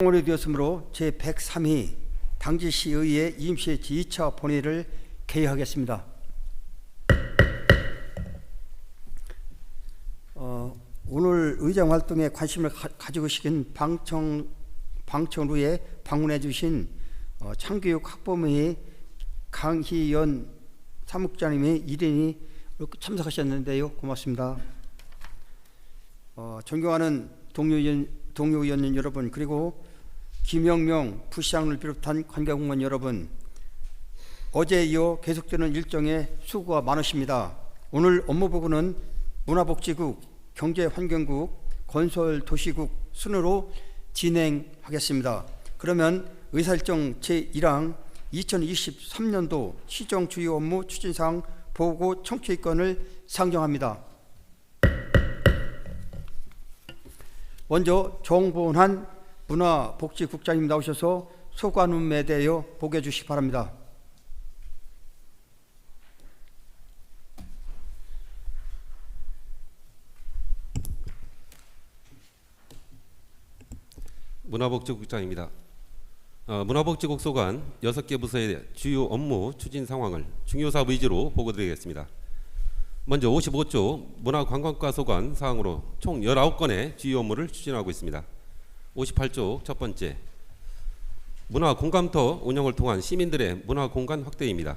원이 되었으므로 제103회 당지시의회 임시 제2차 본회의를 개의하겠습니다. 오늘 의정 활동에 관심을 가지고 계신 방청루에 방문해 주신 창교육 학부모의 강희연 사무국장님의 일인이 참석하셨는데요. 고맙습니다. 존경하는 동료 의원님 여러분, 그리고 김영명 부시장을 비롯한 관계공무원 여러분, 어제에 이어 계속되는 일정에 수고가 많으십니다. 오늘 업무보고는 문화복지국, 경제환경국, 건설도시국 순으로 진행하겠습니다. 그러면 의사일정 제1항 2023년도 시정 주요 업무 추진사항 보고 청취권을 상정합니다. 먼저 정보환 문화복지국장님 나오셔서 소관음에 대하여 보고해 주시기 바랍니다. 문화복지국장입니다. 문화복지국 소관 6개 부서의 주요 업무 추진 상황을 중요사업 위주로 보고드리겠습니다. 먼저 55조 문화관광과 소관 사항으로 총 19건의 주요 업무를 추진하고 있습니다. 58조 첫 번째, 문화공감터 운영을 통한 시민들의 문화공간 확대입니다.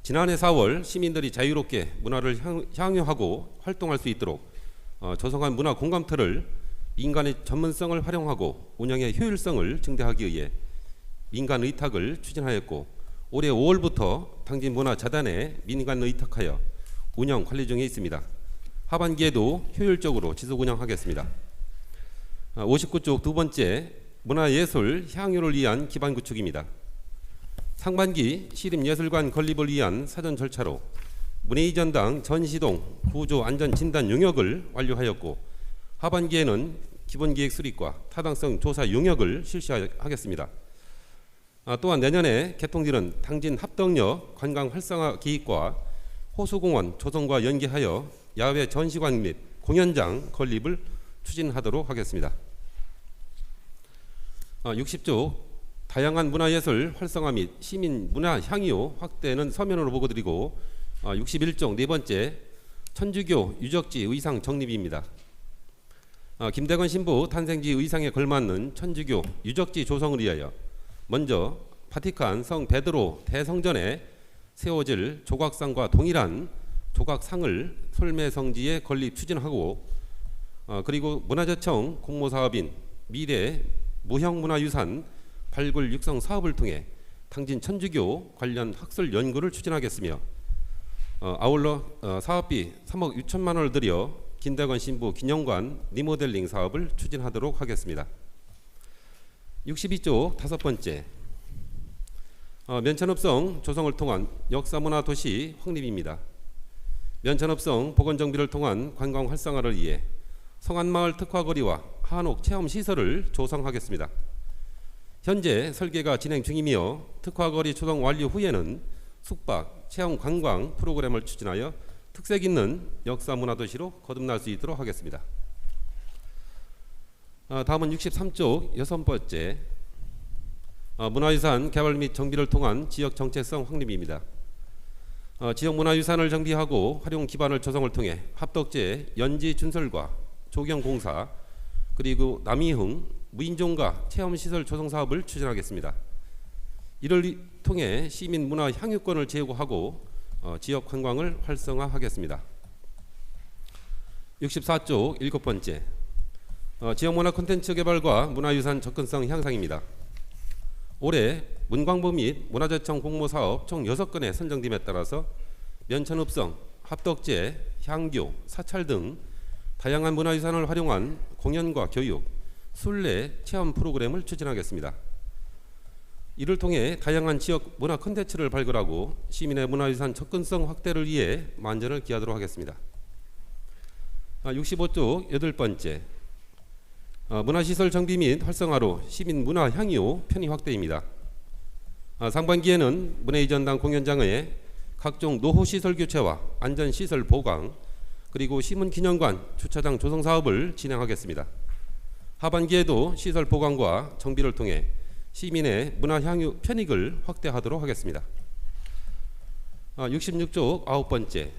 지난해 4월 시민들이 자유롭게 문화를 향유하고 활동할 수 있도록 조성한 문화공감터를 민간의 전문성을 활용하고 운영의 효율성을 증대하기 위해 민간 의탁을 추진하였고, 올해 5월부터 당진문화재단에 민간 의탁하여 운영 관리 중에 있습니다. 하반기에도 효율적으로 지속 운영하겠습니다. 59쪽 두 번째, 문화예술 향유를 위한 기반 구축입니다. 상반기 시립예술관 건립을 위한 사전 절차로 문예이전당 전시동 구조 안전 진단 용역을 완료하였고, 하반기에는 기본기획 수립과 타당성 조사 용역을 실시하겠습니다. 또한 내년에 개통되는 당진 합덕역 관광 활성화 기획과 호수공원 조성과 연계하여 야외 전시관 및 공연장 건립을 추진하도록 하겠습니다. 60조 다양한 문화예술 활성화 및 시민 문화 향유 확대는 서면으로 보고드리고, 61조 네 번째, 천주교 유적지 의상 정립입니다. 김대건 신부 탄생지 의상에 걸맞는 천주교 유적지 조성을 위하여 먼저 바티칸 성 베드로 대성전에 세워질 조각상과 동일한 조각상을 솔매성지에 건립 추진하고, 그리고 문화재청 공모사업인 미래 무형문화유산 발굴 육성 사업을 통해 당진 천주교 관련 학술 연구를 추진하겠으며, 아울러 사업비 3억 6천만 원을 들여 김대건 신부 기념관 리모델링 사업을 추진하도록 하겠습니다. 62조 다섯 번째, 면천읍성 조성을 통한 역사문화도시 확립입니다. 면천읍성 복원정비를 통한 관광 활성화를 위해 성안마을 특화거리와 한옥 체험시설을 조성하겠습니다. 현재 설계가 진행 중이며 특화거리 조성 완료 후에는 숙박, 체험관광 프로그램을 추진하여 특색 있는 역사문화도시로 거듭날 수 있도록 하겠습니다. 다음은 63조 여섯 번째, 문화유산 개발 및 정비를 통한 지역 정체성 확립입니다. 지역 문화유산을 정비하고 활용 기반을 조성을 통해 합덕제 연지 준설과 조경공사, 그리고 남이흥 무인종가 체험시설 조성 사업을 추진하겠습니다. 이를 통해 시민 문화 향유권을 제고하고 지역 관광을 활성화하겠습니다. 64조 일곱 번째, 지역 문화 콘텐츠 개발과 문화유산 접근성 향상입니다. 올해 문광부 및 문화재청 공모사업 총 6건의 선정됨에 따라서 면천읍성, 합덕제, 향교, 사찰 등 다양한 문화유산을 활용한 공연과 교육, 순례, 체험 프로그램을 추진하겠습니다. 이를 통해 다양한 지역 문화 콘텐츠를 발굴하고 시민의 문화유산 접근성 확대를 위해 만전을 기하도록 하겠습니다. 65조 여덟 번째, 문화시설 정비 및 활성화로 시민 문화 향유 편의 확대입니다. 상반기에는 문예이전당 공연장의 각종 노후시설 교체와 안전시설 보강, 그리고 시문기념관 주차장 조성 사업을 진행하겠습니다. 하반기에도 시설 보강과 정비를 통해 시민의 문화 향유 편익을 확대하도록 하겠습니다. 66조 9번째,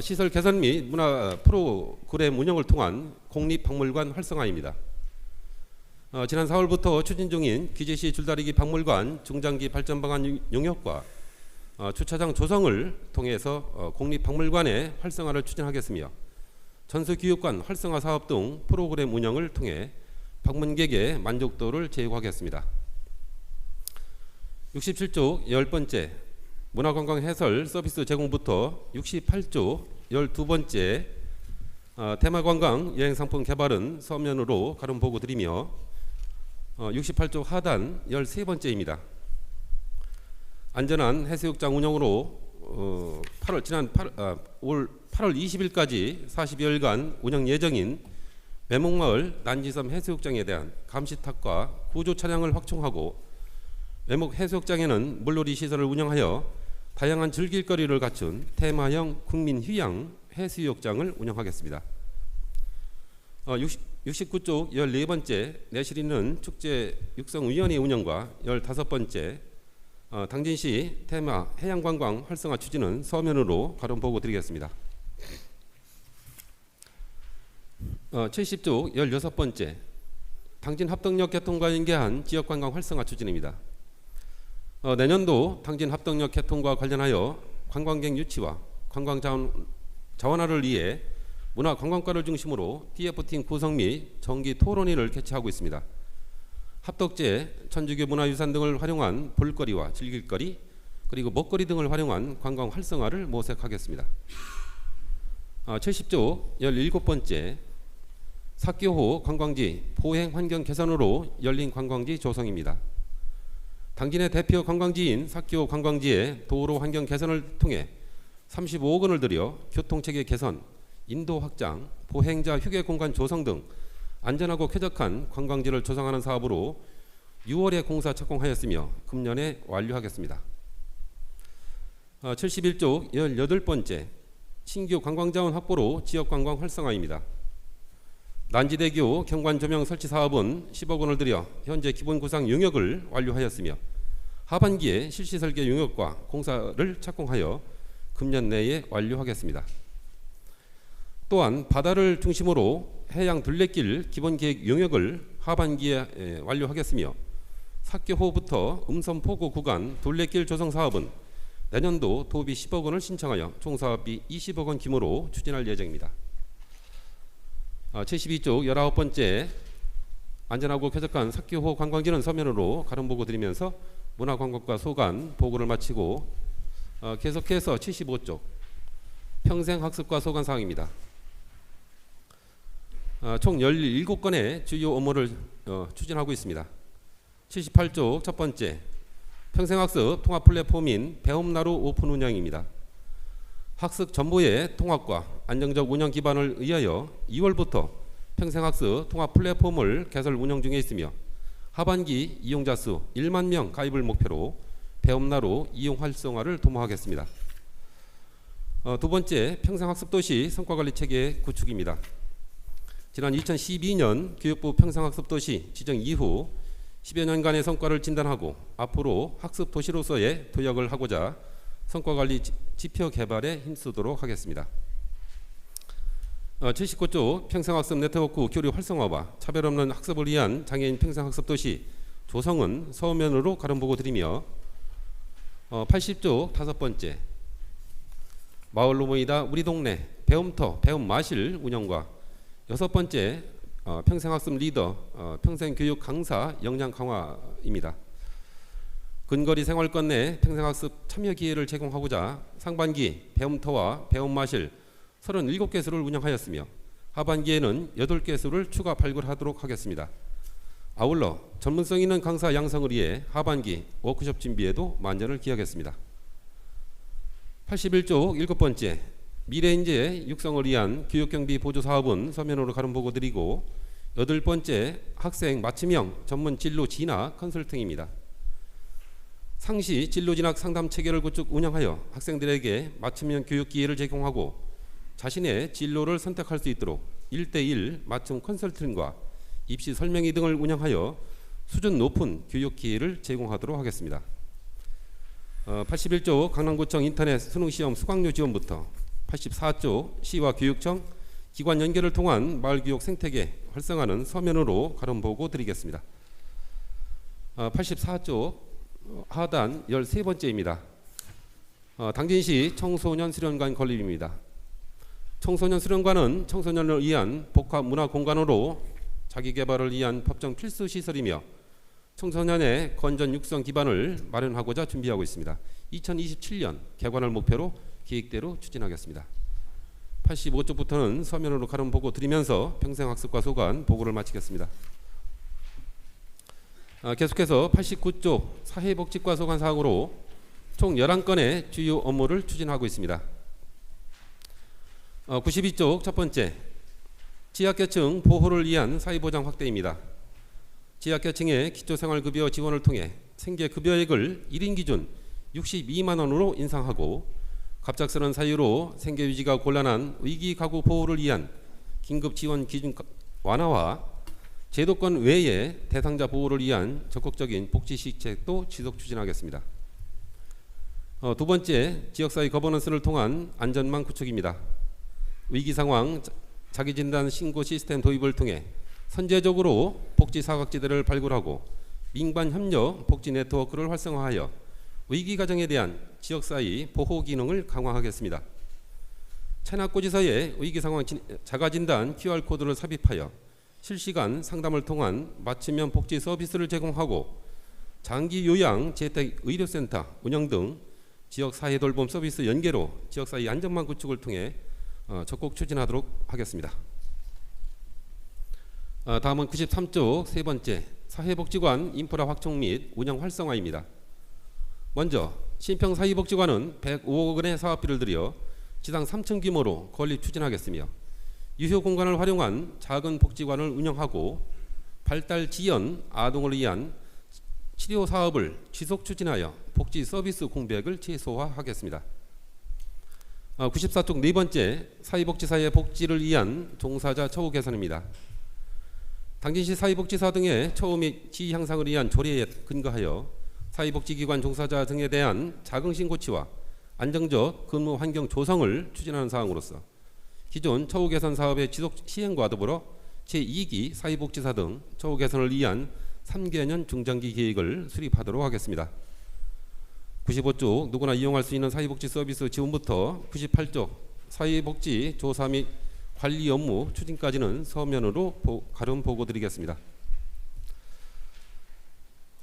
시설 개선 및 문화 프로그램 운영을 통한 공립박물관 활성화입니다. 지난 4월부터 추진 중인 기재시 줄다리기 박물관 중장기 발전 방안 용역과 주차장 조성을 통해서 공립박물관의 활성화를 추진하겠으며 전수교육관 활성화 사업 등 프로그램 운영을 통해 방문객의 만족도를 제고하겠습니다. 67조 10번째, 문화관광 해설 서비스 제공부터 68조 12번째, 테마관광 여행상품 개발은 서면으로 가름 보고 드리며 68조 하단 13번째입니다. 안전한 해수욕장 운영으로 올 8월 20일까지 40여일간 운영 예정인 매목마을 난지섬 해수욕장에 대한 감시탑과 구조 차량을 확충하고 매목 해수욕장에는 물놀이 시설을 운영하여 다양한 즐길거리를 갖춘 테마형 국민휴양 해수욕장을 운영하겠습니다. 69조 14번째, 내실 있는 축제 육성위원회 운영과 15번째, 당진시 테마 해양관광 활성화 추진은 서면으로 가름 보고 드리겠습니다. 70조 16번째, 당진 합덕역 개통과 연계한 지역관광 활성화 추진입니다. 내년도 당진 합덕역 개통과 관련하여 관광객 유치와 관광 자원화를 위해 문화관광과를 중심으로 TF팀 구성 및 정기 토론회를 개최하고 있습니다. 합덕제, 천주교 문화유산 등을 활용한 볼거리와 즐길거리, 그리고 먹거리 등을 활용한 관광 활성화를 모색하겠습니다. 70조 17번째, 삭교호 관광지 보행 환경 개선으로 열린 관광지 조성입니다. 당진의 대표 관광지인 삭교 관광지의 도로 환경 개선을 통해 35억 원을 들여 교통체계 개선, 인도 확장, 보행자 휴게 공간 조성 등 안전하고 쾌적한 관광지를 조성하는 사업으로 6월에 공사 착공하였으며 금년에 완료하겠습니다. 71조 18번째, 신규 관광자원 확보로 지역관광 활성화입니다. 난지대교 경관 조명 설치 사업은 10억 원을 들여 현재 기본 구상 용역을 완료하였으며 하반기에 실시 설계 용역과 공사를 착공하여 금년 내에 완료하겠습니다. 또한 바다를 중심으로 해양 둘레길 기본 계획 용역을 하반기에 완료하겠으며 삭교호부터 음선포구 구간 둘레길 조성 사업은 내년도 도비 10억 원을 신청하여 총 사업비 20억 원 규모로 추진할 예정입니다. 72조 19번째, 안전하고 쾌적한 삭교호 관광지는 서면으로 가름 보고 드리면서 문화관광과 소관 보고를 마치고 계속해서 75조 평생학습과 소관 사항입니다. 총 17건의 주요 업무를 추진하고 있습니다. 78조 첫 번째, 평생학습 통합 플랫폼인 배움나루 오픈 운영입니다. 학습 정보의 통합과 안정적 운영 기반을 위하여 2월부터 평생학습 통합 플랫폼을 개설 운영 중에 있으며 하반기 이용자 수 1만 명 가입을 목표로 배움나루 이용 활성화를 도모하겠습니다. 두 번째, 평생학습도시 성과관리체계 구축입니다. 지난 2012년 교육부 평생학습도시 지정 이후 10여 년간의 성과를 진단하고 앞으로 학습도시로서의 도약을 하고자 성과관리 지표 개발에 힘쓰도록 하겠습니다. 79조 평생학습 네트워크 교류 활성화와 차별 없는 학습을 위한 장애인 평생학습도시 조성은 서면으로 가름 보고 드리며 80조 다섯 번째, 마을로 모이다 우리 동네 배움터 배움마실 운영과 여섯 번째, 평생학습 리더 평생교육 강사 역량 강화입니다. 근거리 생활권 내 평생학습 참여 기회를 제공하고자 상반기 배움터와 배움마실 37개소를 운영하였으며 하반기에는 8개소를 추가 발굴하도록 하겠습니다. 아울러 전문성 있는 강사 양성을 위해 하반기 워크숍 준비에도 만전을 기하겠습니다. 81조 7번째, 미래인재 육성을 위한 교육경비 보조 사업은 서면으로 가름 보고 드리고 8번째, 학생 맞춤형 전문 진로 진학 컨설팅입니다. 상시 진로 진학 상담 체계를 구축 운영하여 학생들에게 맞춤형 교육 기회를 제공하고 자신의 진로를 선택할 수 있도록 1대1 맞춤 컨설팅과 입시 설명회 등을 운영하여 수준 높은 교육 기회를 제공하도록 하겠습니다. 81조 강남구청 인터넷 수능시험 수강료 지원부터 84조 시와 교육청 기관 연계를 통한 마을교육 생태계 활성화는 서면으로 가름 보고 드리겠습니다. 84조 하단 13번째입니다. 당진시 청소년 수련관 건립입니다. 청소년 수련관은 청소년을 위한 복합 문화 공간으로 자기개발을 위한 법정 필수 시설이며 청소년의 건전 육성 기반을 마련하고자 준비하고 있습니다. 2027년 개관을 목표로 계획대로 추진하겠습니다. 85쪽부터는 서면으로 가름 보고 드리면서 평생학습과 소관 보고를 마치겠습니다. 계속해서 89쪽 사회복지과 소관 사항으로 총 11건의 주요 업무를 추진하고 있습니다. 92쪽 첫 번째, 취약계층 보호를 위한 사회보장 확대입니다. 취약계층의 기초생활급여 지원을 통해 생계급여액을 1인 기준 62만 원으로 인상하고 갑작스런 사유로 생계유지가 곤란한 위기가구 보호를 위한 긴급지원 기준 완화와 제도권 외의 대상자 보호를 위한 적극적인 복지시책도 지속 추진하겠습니다. 두 번째, 지역사회 거버넌스를 통한 안전망 구축입니다. 위기상황 자기진단 신고 시스템 도입을 통해 선제적으로 복지사각지대를 발굴하고 민관협력 복지 네트워크를 활성화하여 위기가정에 대한 지역사회 보호 기능을 강화하겠습니다. 체납고지서에 위기상황 자가진단 QR코드를 삽입하여 실시간 상담을 통한 맞춤형 복지 서비스를 제공하고 장기 요양 재택 의료센터 운영 등 지역사회 돌봄 서비스 연계로 지역사회 안전망 구축을 통해 적극 추진하도록 하겠습니다. 다음은 93쪽 세 번째, 사회복지관 인프라 확충 및 운영 활성화입니다. 먼저 신평사회복지관은 105억 원의 사업비를 들여 지상 3층 규모로 건립 추진하겠으며 유휴 공간을 활용한 작은 복지관을 운영하고 발달 지연 아동을 위한 치료 사업을 지속 추진하여 복지 서비스 공백을 최소화하겠습니다. 94쪽 네 번째, 사회복지사의 복지를 위한 종사자 처우 개선입니다. 당진시 사회복지사 등의 처우 및 지위 향상을 위한 조례에 근거하여 사회복지기관 종사자 등에 대한 자긍심 고취와 안정적 근무 환경 조성을 추진하는 사항으로서 기존 처우 개선 사업의 지속 시행과 더불어 제2기 사회복지사 등 처우 개선을 위한 3개년 중장기 계획을 수립하도록 하겠습니다. 95쪽 누구나 이용할 수 있는 사회복지 서비스 지원부터 98쪽 사회복지 조사 및 관리 업무 추진까지는 서면으로 가름 보고 드리겠습니다.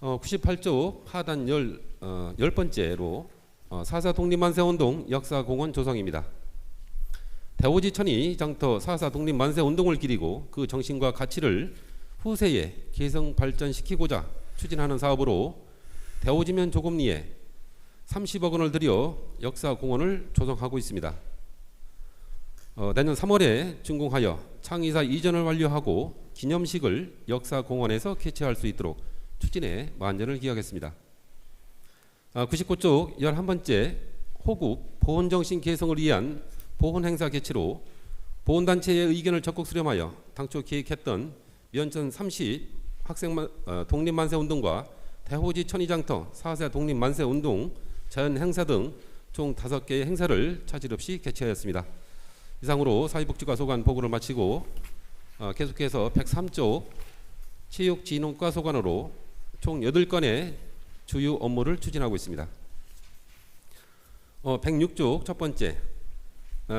98쪽 하단 10번째로 4.4 독립만세운동 역사공원 조성입니다. 대오지천이 장터 4.4 독립만세운동을 기리고 그 정신과 가치를 후세에 계승 발전시키고자 추진하는 사업으로 대오지면 조금리에 30억 원을 들여 역사공원을 조성하고 있습니다. 내년 3월에 준공하여 창의사 이전을 완료하고 기념식을 역사공원에서 개최할 수 있도록 추진에 만전을 기하겠습니다. 99쪽 11번째 호국 보훈정신 개성을 위한 보훈행사 개최로 보훈단체의 의견을 적극 수렴하여 당초 계획했던 면천 30 학생 독립만세운동과 대호지 천이장터 4세 독립만세운동 자연행사 등 총 5개의 행사를 차질 없이 개최하였습니다. 이상으로 사회복지과 소관 보고를 마치고 계속해서 103쪽 체육진흥과 소관으로 총 8건의 주요 업무를 추진하고 있습니다. 106쪽 첫 번째,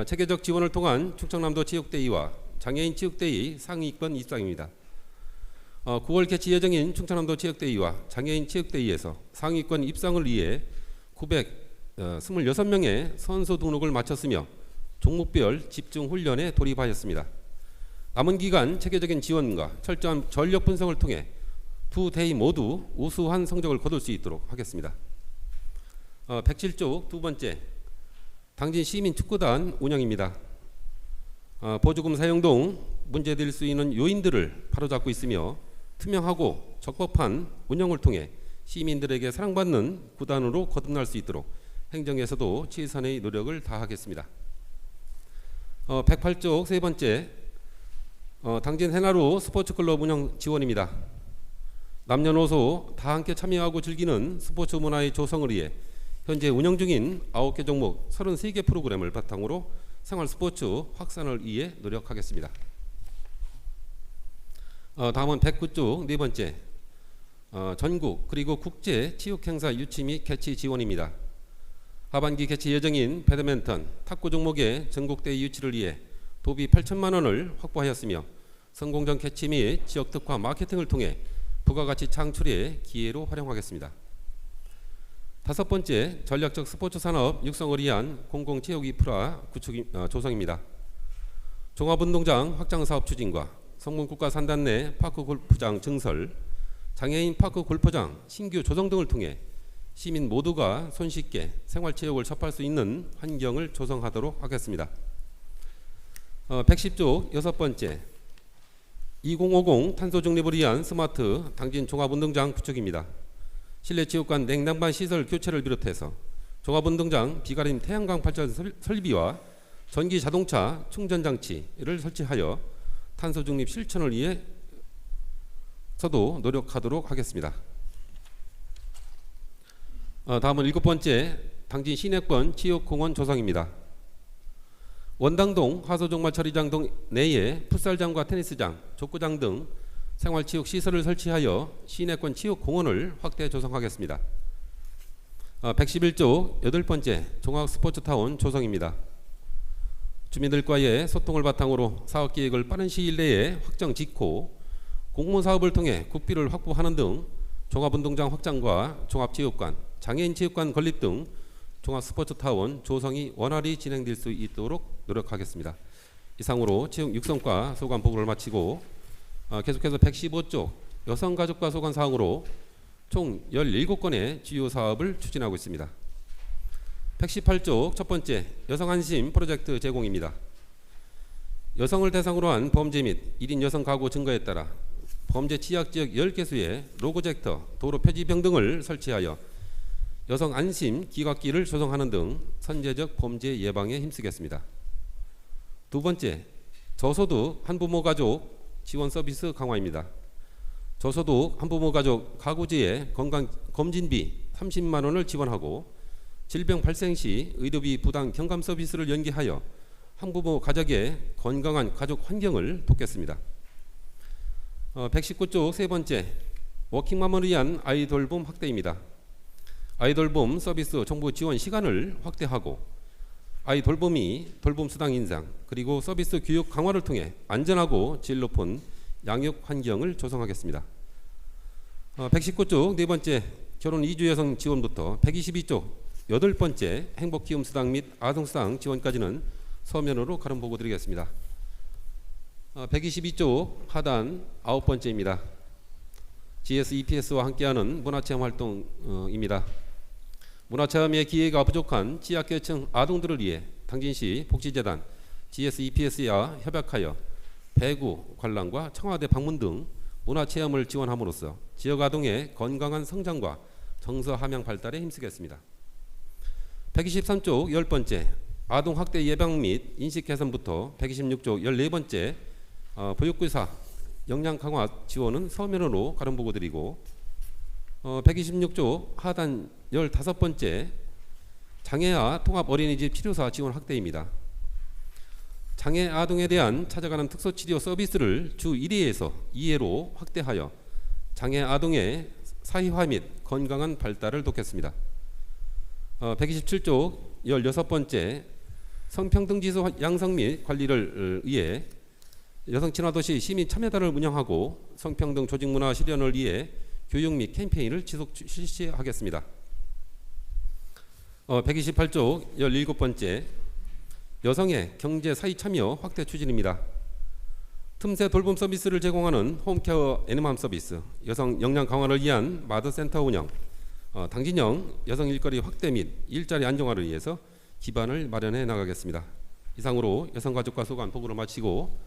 체계적 지원을 통한 충청남도 체육대회와 장애인 체육대회 상위권 입상입니다. 9월 개최 예정인 충청남도 체육대회와 장애인 체육대회에서 상위권 입상을 위해 926명의 선수 등록을 마쳤으며 종목별 집중 훈련에 돌입하였습니다. 남은 기간 체계적인 지원과 철저한 전력 분석을 통해 두 대회 모두 우수한 성적을 거둘 수 있도록 하겠습니다. 107쪽 두 번째, 당진 시민축구단 운영입니다. 보조금 사용 등 문제될 수 있는 요인들을 바로잡고 있으며 투명하고 적법한 운영을 통해 시민들에게 사랑받는 구단으로 거듭날 수 있도록 행정에서도 최선의 노력을 다하겠습니다. 108쪽 세 번째, 당진 해나루 스포츠클럽 운영 지원입니다. 남녀노소 다 함께 참여하고 즐기는 스포츠 문화의 조성을 위해 현재 운영 중인 9개 종목 33개 프로그램을 바탕으로 생활 스포츠 확산을 위해 노력하겠습니다. 다음은 109쪽 네 번째, 전국 그리고 국제 체육 행사 유치 및 개최 지원입니다. 하반기 개최 예정인 배드민턴, 탁구 종목의 전국대회 유치를 위해 도비 8천만 원을 확보하였으며 성공적 개최 및 지역 특화 마케팅을 통해 부가가치 창출의 기회로 활용하겠습니다. 다섯 번째, 전략적 스포츠 산업 육성을 위한 공공체육 인프라 조성입니다. 종합운동장 확장 사업 추진과 성문국가 산단 내 파크 골프장 증설, 장애인 파크 골프장 신규 조성 등을 통해 시민 모두가 손쉽게 생활체육을 접할 수 있는 환경을 조성하도록 하겠습니다. 110쪽 여섯 번째, 2050 탄소 중립을 위한 스마트 당진 종합운동장 구축입니다. 실내체육관 냉난방 시설 교체를 비롯해서 종합운동장 비가림 태양광 발전 설비와 전기 자동차 충전 장치를 설치하여 탄소 중립 실천을 위해서도 노력하도록 하겠습니다. 다음은 일곱 번째, 당진 시내권 체육공원 조성입니다. 원당동 하소종마처리장 등 내에 풋살장과 테니스장, 족구장 등 생활체육 시설을 설치하여 시내권 체육공원을 확대 조성하겠습니다. 111조 여덟 번째, 종합스포츠타운 조성입니다. 주민들과의 소통을 바탕으로 사업계획을 빠른 시일 내에 확정 짓고 공모사업을 통해 국비를 확보하는 등 종합운동장 확장과 종합체육관, 장애인체육관 건립 등 종합스포츠타운 조성이 원활히 진행될 수 있도록 노력하겠습니다. 이상으로 체육 육성과 소관 보고를 마치고 계속해서 115쪽 여성가족과 소관 사항으로 총 17건의 주요 사업을 추진하고 있습니다. 118쪽 첫 번째, 여성안심 프로젝트 제공입니다. 여성을 대상으로 한 범죄 및 1인 여성 가구 증가에 따라 범죄 취약지역 10개소에 로고젝터, 도로 표지병 등을 설치하여 여성 안심 기각기를 조성하는 등 선제적 범죄 예방에 힘쓰겠습니다. 두 번째, 저소득 한부모 가족 지원 서비스 강화입니다. 저소득 한부모 가족 가구지의 건강검진비 30만 원을 지원하고 질병 발생 시 의료비 부담 경감 서비스를 연계하여 한부모 가족의 건강한 가족 환경을 돕겠습니다. 119조 세 번째, 워킹맘을 위한 아이돌봄 확대입니다. 아이돌봄 서비스 정부 지원 시간을 확대하고 아이돌봄이 돌봄 수당 인상 그리고 서비스 교육 강화를 통해 안전하고 질 높은 양육 환경을 조성하겠습니다. 119조 네 번째, 결혼 이주 여성 지원부터 122조 여덟 번째, 행복기움 수당 및 아동수당 지원까지는 서면으로 가름 보고 드리겠습니다. 122조 하단 아홉 번째입니다. GS EPS와 함께하는 문화체험 활동입니다. 문화체험의 기회가 부족한 취약계층 아동들을 위해 당진시 복지재단 GS EPS와 협약하여 배구, 관람과 청와대 방문 등 문화체험을 지원함으로써 지역 아동의 건강한 성장과 정서 함양 발달에 힘쓰겠습니다. 123조 열 번째, 아동학대 예방 및 인식 개선부터 126조 14번째, 보육교사 역량 강화 지원은 서면으로 가름 보고 드리고 126조 하단 15번째, 장애아 통합 어린이집 치료사 지원 확대입니다. 장애 아동에 대한 찾아가는 특수치료 서비스를 주 1회에서 2회로 확대하여 장애 아동의 사회화 및 건강한 발달을 돕겠습니다. 127조 16번째, 성평등지수 양성 및 관리를 위해 여성친화도시 시민참여단을 운영하고 성평등 조직문화 실현을 위해 교육 및 캠페인을 지속 실시하겠습니다. 128조 17번째, 여성의 경제 사회 참여 확대 추진입니다. 틈새 돌봄 서비스를 제공하는 홈케어 애니맘 서비스, 여성 역량 강화를 위한 마드센터 운영, 당진형 여성 일거리 확대 및 일자리 안정화를 위해서 기반을 마련해 나가겠습니다. 이상으로 여성가족과 소관 보고를 마치고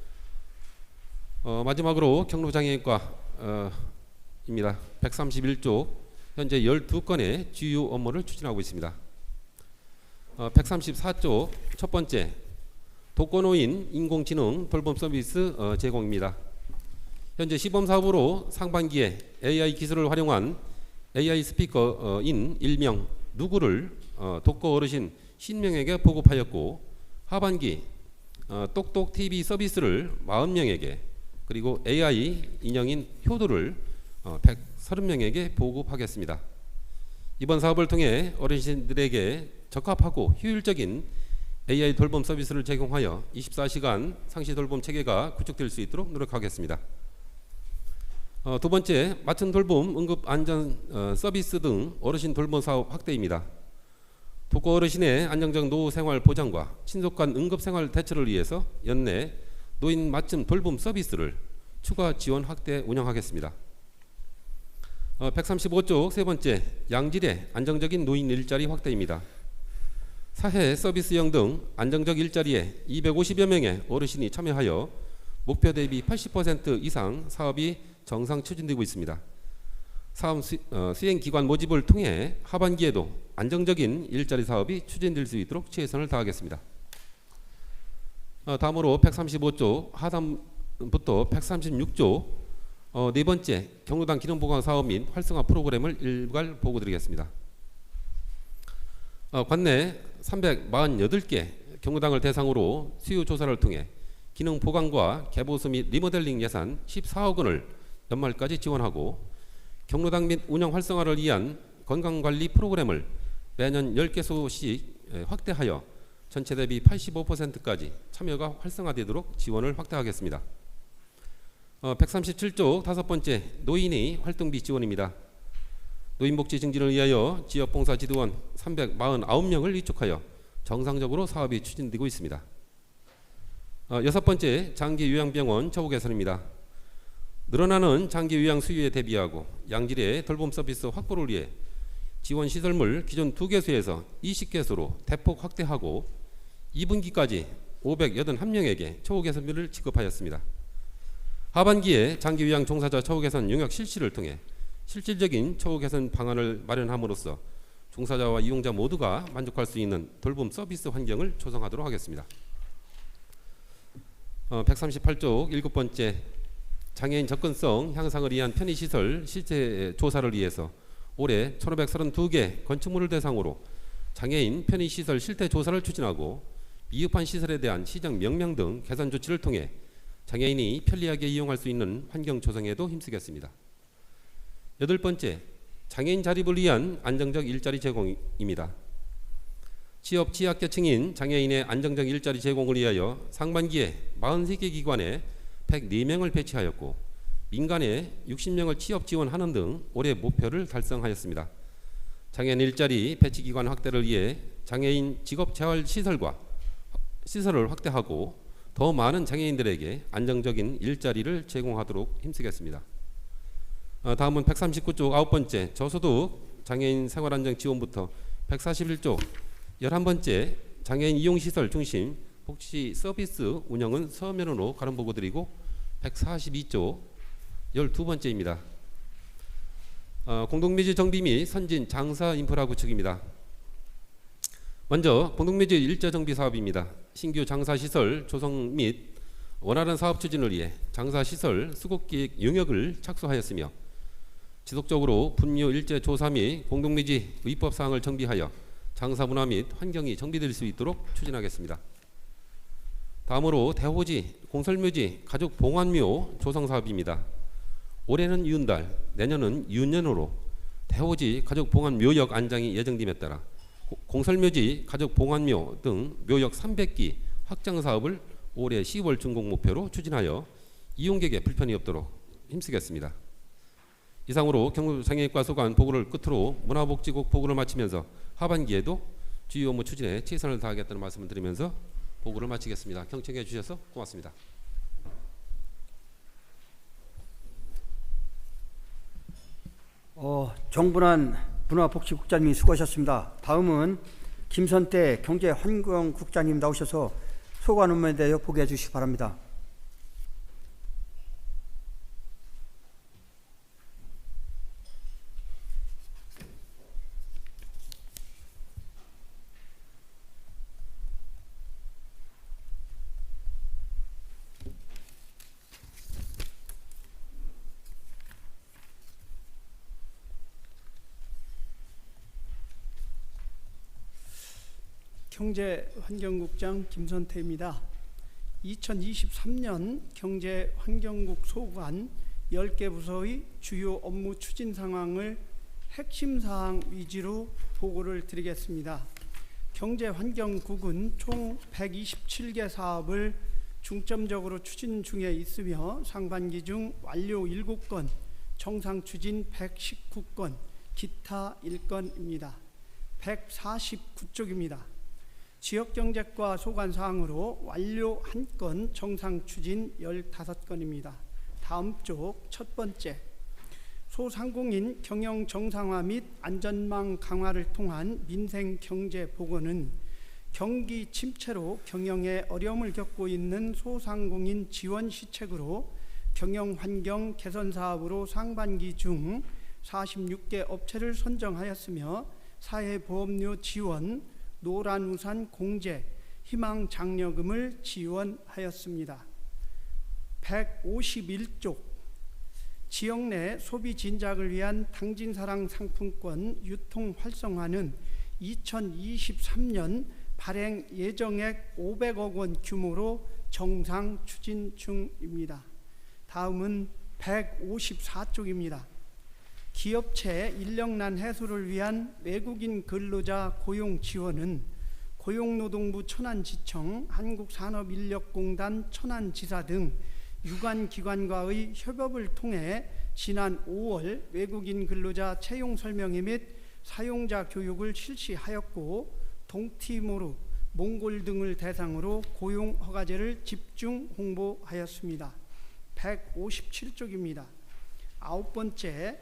마지막으로 경로장애인과 입니다. 131조 현재 12건의 주요 업무를 추진하고 있습니다. 134조 첫 번째, 독거노인 인공지능 돌봄 서비스 제공입니다. 현재 시범 사업으로 상반기에 AI 기술을 활용한 AI 스피커인 일명 누구를 독거 어르신 50명에게 보급하였고, 하반기 똑똑 TV 서비스를 40명에게, 그리고 AI 인형인 효도를 130명에게 보급하겠습니다. 이번 사업을 통해 어르신들에게 적합하고 효율적인 AI 돌봄 서비스를 제공하여 24시간 상시 돌봄 체계가 구축될 수 있도록 노력하겠습니다. 두 번째, 맞춤 돌봄, 응급 안전 서비스 등 어르신 돌봄 사업 확대입니다. 독거 어르신의 안정적 노후 생활 보장과 신속한 응급 생활 대처를 위해서 연내 노인 맞춤 돌봄 서비스를 추가 지원 확대 운영하겠습니다. 135쪽 세 번째, 양질의 안정적인 노인 일자리 확대입니다. 사회 서비스형 등 안정적 일자리에 250여 명의 어르신이 참여하여 목표 대비 80% 이상 사업이 정상 추진되고 있습니다. 사업 수행기관 모집을 통해 하반기에도 안정적인 일자리 사업이 추진될 수 있도록 최선을 다하겠습니다. 다음으로 135조 하단부터 136조 네 번째, 경로당 기능보강 사업 및 활성화 프로그램을 일괄 보고드리겠습니다. 관내 348개 경로당을 대상으로 수요 조사를 통해 기능 보강과 개보수 및 리모델링 예산 14억 원을 연말까지 지원하고, 경로당 및 운영 활성화를 위한 건강관리 프로그램을 매년 10개소씩 확대하여 전체 대비 85%까지 참여가 활성화되도록 지원을 확대하겠습니다. 137조 다섯 번째, 노인의 활동비 지원입니다. 노인복지 증진을 위하여 지역봉사지도원 349명을 위촉하여 정상적으로 사업이 추진되고 있습니다. 여섯 번째, 장기요양병원 처우 개선입니다. 늘어나는 장기요양 수요에 대비하고 양질의 돌봄 서비스 확보를 위해 지원시설물 기존 2개소에서 20개소로 대폭 확대하고 2분기까지 581명에게 처우 개선비를 지급하였습니다. 하반기에 장기요양 종사자 처우 개선 용역 실시를 통해 실질적인 처우 개선 방안을 마련함으로써 종사자와 이용자 모두가 만족할 수 있는 돌봄 서비스 환경을 조성하도록 하겠습니다. 138쪽 일곱 번째, 장애인 접근성 향상을 위한 편의시설 실제 조사를 위해서 올해 1532개 건축물을 대상으로 장애인 편의시설 실태 조사를 추진하고, 미흡한 시설에 대한 시정 명명 등 개선 조치를 통해 장애인이 편리하게 이용할 수 있는 환경 조성에도 힘쓰겠습니다. 여덟 번째, 장애인 자립을 위한 안정적 일자리 제공입니다. 취업 취약계층인 장애인의 안정적 일자리 제공을 위하여 상반기에 43개 기관에 104명을 배치하였고, 민간에 60명을 취업 지원하는 등 올해 목표를 달성하였습니다. 장애인 일자리 배치 기관 확대를 위해 장애인 직업 재활 시설을 확대하고 더 많은 장애인들에게 안정적인 일자리를 제공하도록 힘쓰겠습니다. 다음은 139쪽 아홉 번째, 저소득 장애인 생활안정 지원부터 141쪽 11번째, 장애인 이용시설 중심 복지 서비스 운영은 서면으로 가름 보고 드리고, 142쪽 12번째입니다. 공동묘지 정비 및 선진 장사 인프라 구축입니다. 먼저 공동묘지 일자 정비 사업입니다. 신규 장사시설 조성 및 원활한 사업 추진을 위해 장사시설 수급기획 용역을 착수하였으며, 지속적으로 분묘 일제 조사 및 공동묘지 위법 사항을 정비하여 장사 문화 및 환경이 정비될 수 있도록 추진하겠습니다. 다음으로 대호지 공설묘지 가족 봉안묘 조성 사업입니다. 올해는 이운달, 내년은 이운년으로 대호지 가족 봉안 묘역 안장이 예정됨에 따라 공설묘지 가족 봉안묘 등 묘역 300기 확장 사업을 올해 10월 준공 목표로 추진하여 이용객에 불편이 없도록 힘쓰겠습니다. 이상으로 경북장애인과 소관 보고를 끝으로 문화복지국 보고를 마치면서 하반기에도 주요 업무 추진에 최선을 다하겠다는 말씀을 드리면서 보고를 마치겠습니다. 경청해 주셔서 고맙습니다. 정분한 문화복지국장님이 수고하셨습니다. 다음은 김선태 경제환경국장님 나오셔서 소관 업무에 대해 보고해 주시기 바랍니다. 경제환경국장 김선태입니다. 2023년 경제환경국 소관 10개 부서의 주요 업무 추진 상황을 핵심 사항 위주로 보고를 드리겠습니다. 경제환경국은 총 127개 사업을 중점적으로 추진 중에 있으며 상반기 중 완료 7건, 정상 추진 119건, 기타 1건입니다. 149쪽입니다. 지역경제과 소관사항으로 완료 1건, 정상 추진 15건입니다. 다음 쪽 첫 번째, 소상공인 경영 정상화 및 안전망 강화를 통한 민생 경제 복원은 경기 침체로 경영에 어려움을 겪고 있는 소상공인 지원 시책으로 경영 환경 개선 사업으로 상반기 중 46개 업체를 선정하였으며 사회보험료 지원, 노란우산 공제, 희망장려금을 지원하였습니다. 151쪽, 지역 내 소비 진작을 위한 당진사랑 상품권 유통 활성화는 2023년 발행 예정액 500억 원 규모로 정상 추진 중입니다. 다음은 154쪽입니다. 기업체 인력난 해소를 위한 외국인 근로자 고용 지원은 고용노동부 천안지청, 한국산업인력공단 천안지사 등 유관기관과의 협업을 통해 지난 5월 외국인 근로자 채용 설명회 및 사용자 교육을 실시하였고 동티모르, 몽골 등을 대상으로 고용 허가제를 집중 홍보하였습니다. 157쪽입니다. 아홉 번째,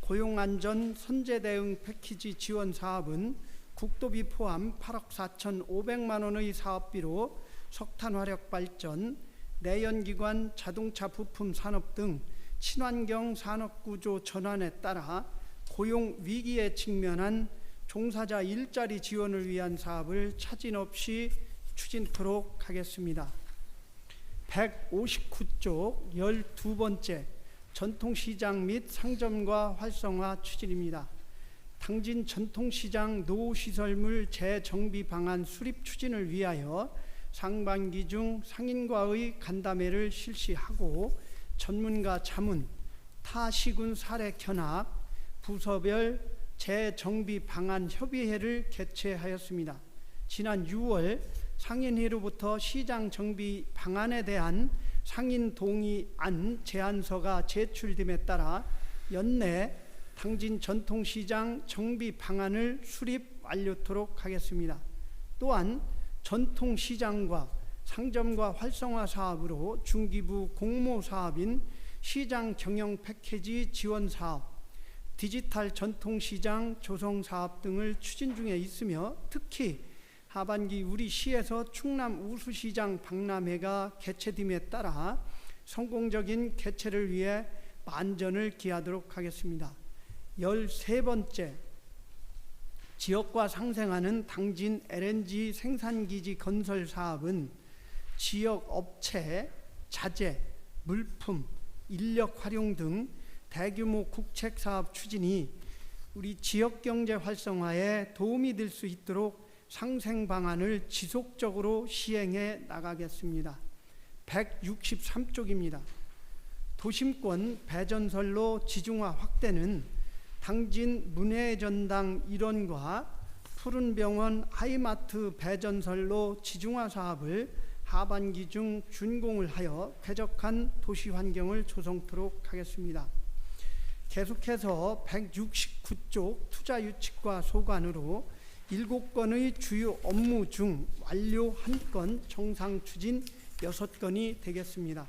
고용안전 선제대응 패키지 지원 사업은 국도비 포함 8억 4,500만 원의 사업비로 석탄화력 발전, 내연기관 자동차 부품 산업 등 친환경 산업구조 전환에 따라 고용 위기에 직면한 종사자 일자리 지원을 위한 사업을 차질 없이 추진토록 하겠습니다. 159쪽 12번째, 전통시장 및 상점과 활성화 추진입니다. 당진 전통시장 노후시설물 재정비 방안 수립 추진을 위하여 상반기 중 상인과의 간담회를 실시하고 전문가 자문, 타시군 사례 견학, 부서별 재정비 방안 협의회를 개최하였습니다. 지난 6월 상인회로부터 시장 정비 방안에 대한 상인 동의안 제안서가 제출됨에 따라 연내 당진 전통시장 정비 방안을 수립 완료토록 하겠습니다. 또한 전통시장과 상점과 활성화 사업으로 중기부 공모사업인 시장 경영 패키지 지원 사업, 디지털 전통시장 조성사업 등을 추진 중에 있으며 특히 하반기 우리 시에서 충남 우수시장 박람회가 개최됨에 따라 성공적인 개최를 위해 만전을 기하도록 하겠습니다. 13번째, 지역과 상생하는 당진 LNG 생산기지 건설 사업은 지역 업체, 자재, 물품, 인력 활용 등 대규모 국책 사업 추진이 우리 지역 경제 활성화에 도움이 될 수 있도록 상생 방안을 지속적으로 시행해 나가겠습니다. 163쪽입니다. 도심권 배전선로 지중화 확대는 당진 문해전당 일원과 푸른병원 하이마트 배전선로 지중화 사업을 하반기 중 준공을 하여 쾌적한 도시 환경을 조성토록 하겠습니다. 계속해서 169쪽 투자유치과 소관으로 7건의 주요 업무 중 완료 1건, 정상 추진 6건이 되겠습니다.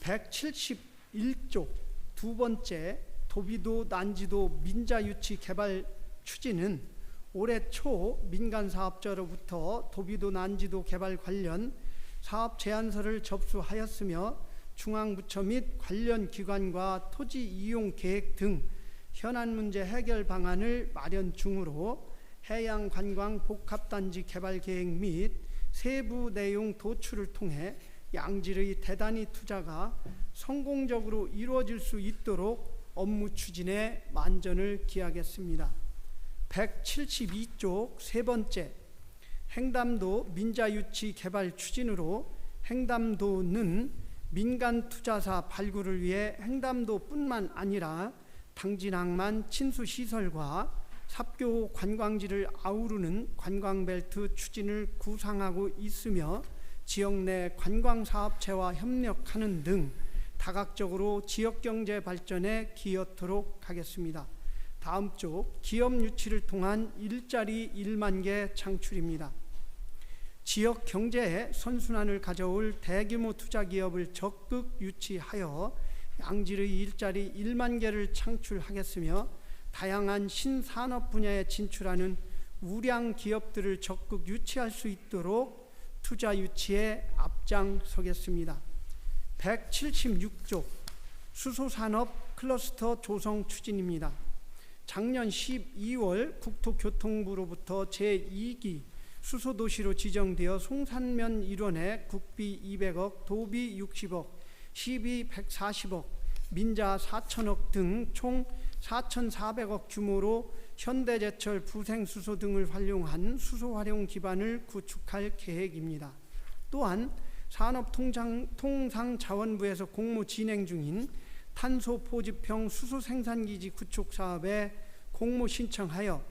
171쪽 두 번째, 도비도 난지도 민자유치 개발 추진은 올해 초 민간사업자로부터 도비도 난지도 개발 관련 사업 제안서를 접수하였으며 중앙부처 및 관련 기관과 토지 이용 계획 등 현안 문제 해결 방안을 마련 중으로 해양관광 복합단지 개발 계획 및 세부 내용 도출을 통해 양질의 대단위 투자가 성공적으로 이루어질 수 있도록 업무 추진에 만전을 기하겠습니다. 172쪽 세 번째, 횡담도 민자유치 개발 추진으로 횡담도는 민간 투자사 발굴을 위해 횡담도뿐만 아니라 당진항만 친수시설과 삽교 관광지를 아우르는 관광벨트 추진을 구상하고 있으며 지역 내 관광사업체와 협력하는 등 다각적으로 지역경제 발전에 기여토록 하겠습니다. 다음 쪽 기업 유치를 통한 일자리 1만 개 창출입니다. 지역 경제에 선순환을 가져올 대규모 투자 기업을 적극 유치하여 양질의 일자리 1만 개를 창출하겠으며 다양한 신산업 분야에 진출하는 우량 기업들을 적극 유치할 수 있도록 투자 유치에 앞장서겠습니다. 176조 수소산업 클러스터 조성 추진입니다. 작년 12월 국토교통부로부터 제2기 수소도시로 지정되어 송산면 일원에 국비 200억, 도비 60억, 시비 140억, 민자 4천억 등 총 4,400억 규모로 현대제철, 부생수소 등을 활용한 수소 활용 기반을 구축할 계획입니다. 또한 산업통상자원부에서 공모 진행 중인 탄소 포집형 수소 생산기지 구축 사업에 공모 신청하여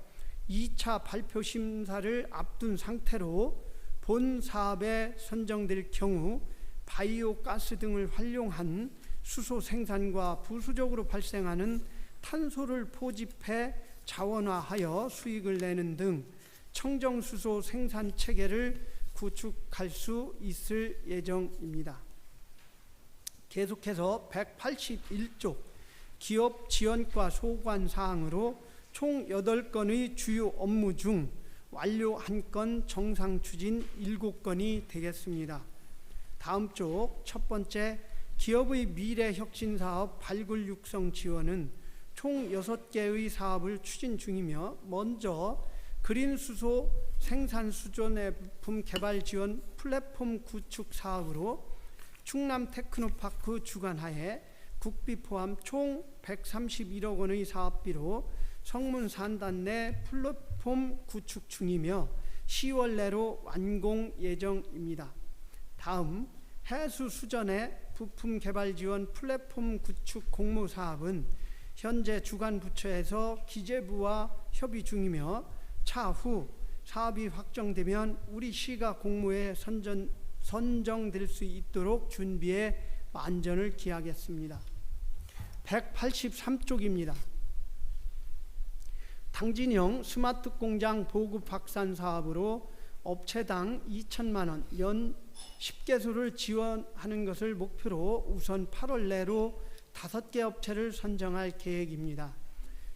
2차 발표 심사를 앞둔 상태로 본 사업에 선정될 경우 바이오 가스 등을 활용한 수소 생산과 부수적으로 발생하는 탄소를 포집해 자원화하여 수익을 내는 등 청정수소 생산 체계를 구축할 수 있을 예정입니다. 계속해서 181조 기업 지원과 소관 사항으로 총 8건의 주요 업무 중 완료 1건, 정상 추진 7건이 되겠습니다. 다음 쪽 첫 번째 기업의 미래 혁신 사업 발굴 육성 지원은 총 6개의 사업을 추진 중이며 먼저 그린 수소 생산 수조내품 개발 지원 플랫폼 구축 사업으로 충남 테크노파크 주관하에 국비 포함 총 131억 원의 사업비로 성문 산단 내 플랫폼 구축 중이며 10월 내로 완공 예정입니다. 다음 해수 수전의 부품 개발 지원 플랫폼 구축 공모 사업은 현재 주관 부처에서 기재부와 협의 중이며 차후 사업이 확정되면 우리 시가 공모에 선정될 수 있도록 준비에 만전을 기하겠습니다. 183쪽입니다. 당진형 스마트 공장 보급 확산 사업으로 업체당 2천만 원, 연 10개소를 지원하는 것을 목표로 우선 8월 내로 5개 업체를 선정할 계획입니다.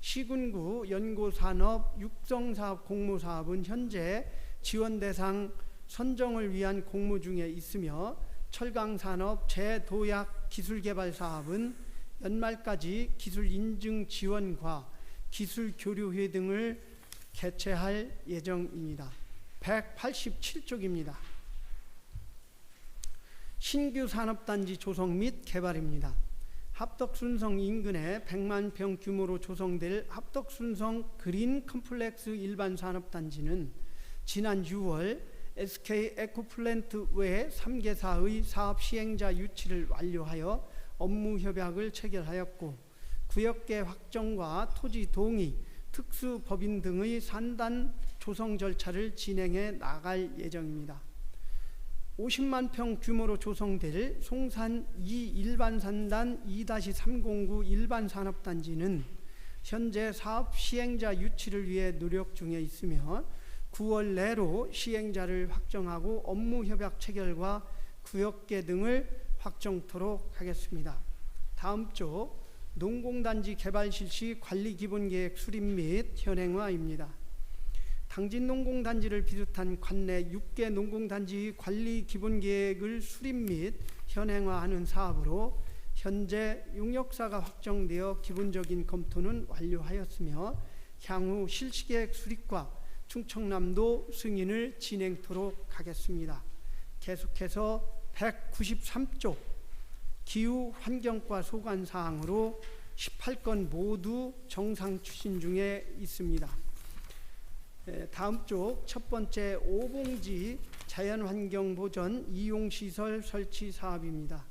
시군구 연고산업 육성사업 공모사업은 현재 지원 대상 선정을 위한 공모 중에 있으며 철강산업 재도약 기술개발 사업은 연말까지 기술 인증 지원과 기술 교류회 등을 개최할 예정입니다. 187쪽입니다. 신규 산업단지 조성 및 개발입니다. 합덕순성 인근에 100만 평 규모로 조성될 합덕순성 그린 컴플렉스 일반 산업단지는 지난 6월 SK 에코플랜트 외 3개사의 사업 시행자 유치를 완료하여 업무 협약을 체결하였고 구역계 확정과 토지 동의, 특수법인 등의 산단 조성 절차를 진행해 나갈 예정입니다. 50만 평 규모로 조성될 송산 2 일반 산단 2-309 일반 산업단지는 현재 사업 시행자 유치를 위해 노력 중에 있으며 9월 내로 시행자를 확정하고 업무 협약 체결과 구역계 등을 확정토록 하겠습니다. 다음 쪽 농공단지 개발 실시 관리 기본계획 수립 및 현행화입니다. 당진 농공단지를 비롯한 관내 6개 농공단지 관리 기본계획을 수립 및 현행화하는 사업으로 현재 용역사가 확정되어 기본적인 검토는 완료하였으며 향후 실시계획 수립과 충청남도 승인을 진행토록 하겠습니다. 계속해서 193쪽 기후 환경과 소관 사항으로 18건 모두 정상 추진 중에 있습니다. 다음 쪽 첫 번째 오봉지 자연환경보전 이용시설 설치 사업입니다.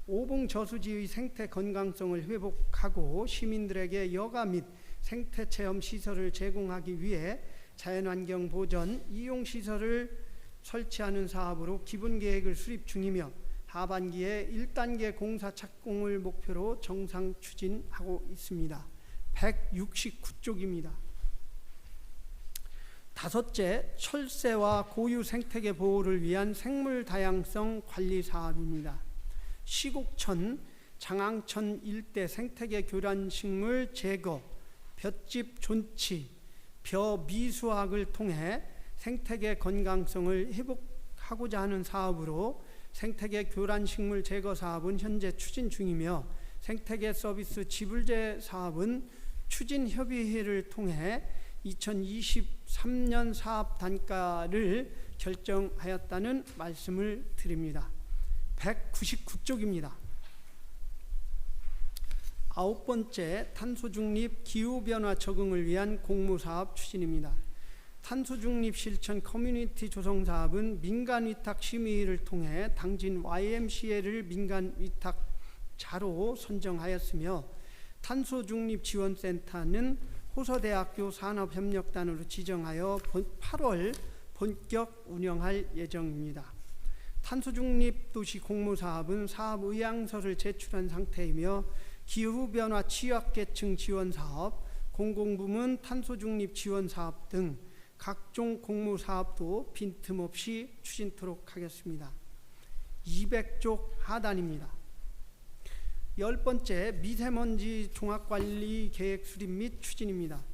오봉 저수지의 생태 건강성을 회복하고 시민들에게 여가 및 생태체험 시설을 제공하기 위해 자연환경보전 이용시설을 설치하는 사업으로 기본계획을 수립 중이며 하반기에 1단계 공사 착공을 목표로 정상 추진하고 있습니다. 169쪽입니다. 다섯째, 철새와 고유 생태계 보호를 위한 생물 다양성 관리 사업입니다. 시곡천, 장항천 일대 생태계 교란식물 제거, 볏짚 존치, 벼 미수학을 통해 생태계 건강성을 회복하고자 하는 사업으로 생태계 교란식물 제거 사업은 현재 추진 중이며 생태계 서비스 지불제 사업은 추진협의회를 통해 2023년 사업 단가를 결정하였다는 말씀을 드립니다. 199쪽입니다. 아홉 번째, 탄소중립 기후변화 적응을 위한 공모사업 추진입니다. 탄소중립 실천 커뮤니티 조성사업은 민간위탁 심의를 통해 당진 YMCA를 민간위탁자로 선정하였으며 탄소중립지원센터는 호서대학교 산업협력단으로 지정하여 8월 본격 운영할 예정입니다. 탄소중립도시 공모사업은 사업의향서를 제출한 상태이며 기후변화 취약계층 지원사업, 공공부문 탄소중립 지원사업 등 각종 공모사업도 빈틈없이 추진토록 하겠습니다. 200쪽 하단입니다. 10번째, 미세먼지 종합관리 계획 수립 및 추진입니다.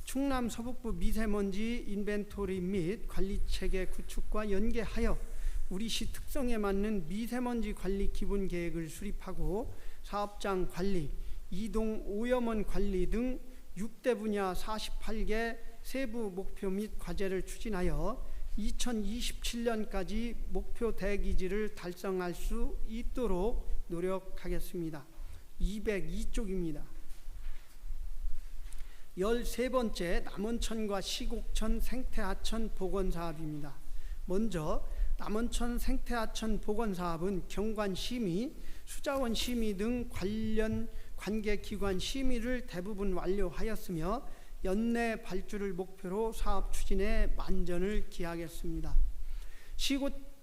충남 서북부 미세먼지 인벤토리 및 관리체계 구축과 연계하여 우리시 특성에 맞는 미세먼지 관리 기본 계획을 수립하고 사업장 관리, 이동 오염원 관리 등 6대 분야 48개 세부 목표 및 과제를 추진하여 2027년까지 목표 대기지를 달성할 수 있도록 노력하겠습니다. 202쪽입니다. 13번째, 남원천과 시곡천 생태하천 복원사업입니다. 먼저 남원천 생태하천 복원사업은 경관심의, 수자원 심의 등 관련 관계기관 심의를 대부분 완료하였으며 연내 발주를 목표로 사업 추진에 만전을 기하겠습니다.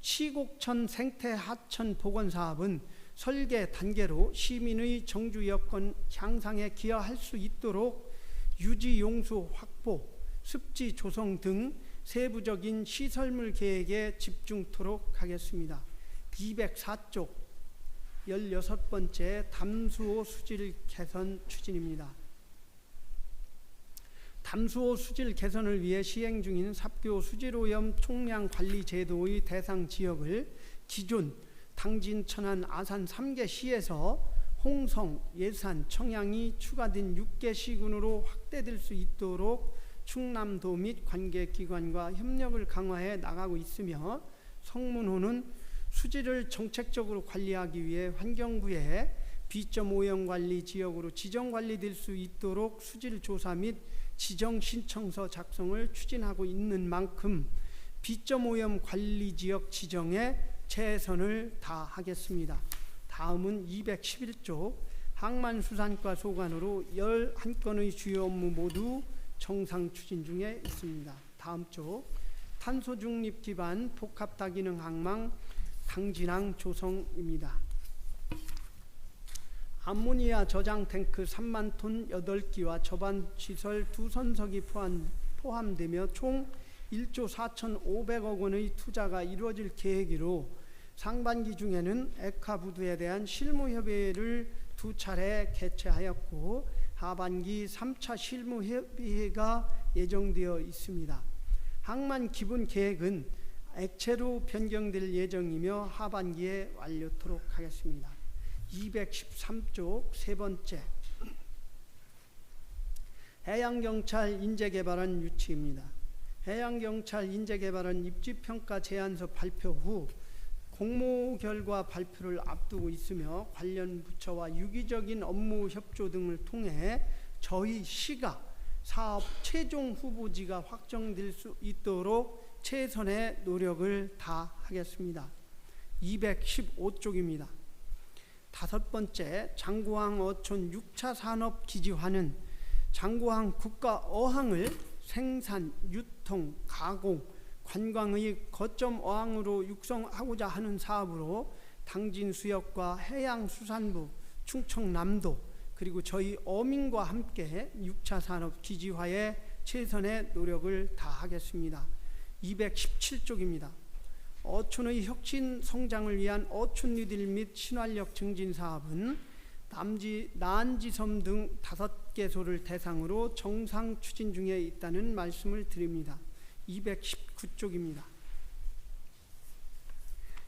시곡천 생태하천 복원사업은 설계 단계로 시민의 정주 여건 향상에 기여할 수 있도록 유지 용수 확보, 습지 조성 등 세부적인 시설물 계획에 집중토록 하겠습니다. 204쪽 16번째, 담수호 수질 개선 추진입니다. 담수호 수질 개선을 위해 시행 중인 삽교 수질오염 총량 관리 제도의 대상 지역을 기존 당진, 천안, 아산 3개 시에서 홍성, 예산, 청양이 추가된 6개 시군으로 확대될 수 있도록 충남도 및 관계기관과 협력을 강화해 나가고 있으며 성문호는 수질을 정책적으로 관리하기 위해 환경부에 비점 오염 관리 지역으로 지정 관리될 수 있도록 수질 조사 및 지정 신청서 작성을 추진하고 있는 만큼 비점 오염 관리 지역 지정에 최선을 다하겠습니다. 다음은 211조 항만수산과 소관으로 11건의 주요 업무 모두 정상 추진 중에 있습니다. 다음 쪽 탄소중립 기반 복합다기능 항만 당진항 조성입니다. 암모니아 저장 탱크 3만 톤 8기와 저반 시설 2선석이 포함되며 총 1조 4,500억 원의 투자가 이루어질 계획이로 상반기 중에는 에카부두에 대한 실무협의회를 2차례 개최하였고 하반기 3차 실무협의회가 예정되어 있습니다. 항만 기본 계획은 액체로 변경될 예정이며 하반기에 완료토록 하겠습니다. 213쪽 세 번째, 해양경찰 인재개발원 유치입니다. 해양경찰 인재개발원 입지평가 제안서 발표 후 공모 결과 발표를 앞두고 있으며 관련 부처와 유기적인 업무 협조 등을 통해 저희 시가 사업 최종 후보지가 확정될 수 있도록 최선의 노력을 다하겠습니다. 215쪽입니다. 다섯 번째, 장구항 어촌 6차 산업기지화는 장구항 국가어항을 생산, 유통, 가공, 관광의 거점 어항으로 육성하고자 하는 사업으로 당진수역과 해양수산부, 충청남도 그리고 저희 어민과 함께 6차 산업기지화에 최선의 노력을 다하겠습니다. 217쪽입니다. 어촌의 혁신 성장을 위한 어촌 뉴딜 및 신활력 증진 사업은 난지섬 등 5개소를 대상으로 정상 추진 중에 있다는 말씀을 드립니다. 219쪽입니다.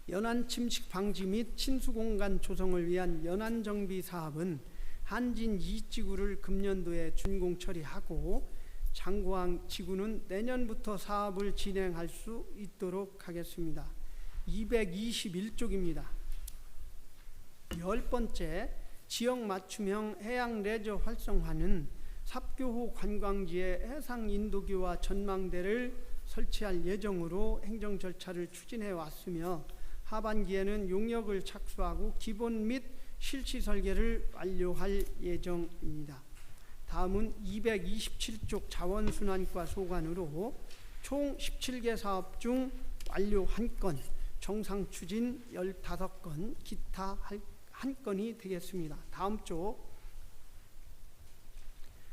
연안 침식 방지 및 친수공간 조성을 위한 연안 정비 사업은 한진 2지구를 금년도에 준공 처리하고 장구항 지구는 내년부터 사업을 진행할 수 있도록 하겠습니다. 221쪽입니다. 10번째, 지역 맞춤형 해양 레저 활성화는 삽교호 관광지에 해상 인도교와 전망대를 설치할 예정으로 행정 절차를 추진해 왔으며 하반기에는 용역을 착수하고 기본 및 실시 설계를 완료할 예정입니다. 다음은 227쪽 자원순환과 소관으로 총 17개 사업 중 완료 1건, 정상 추진 15건, 기타 1건이 되겠습니다. 다음 쪽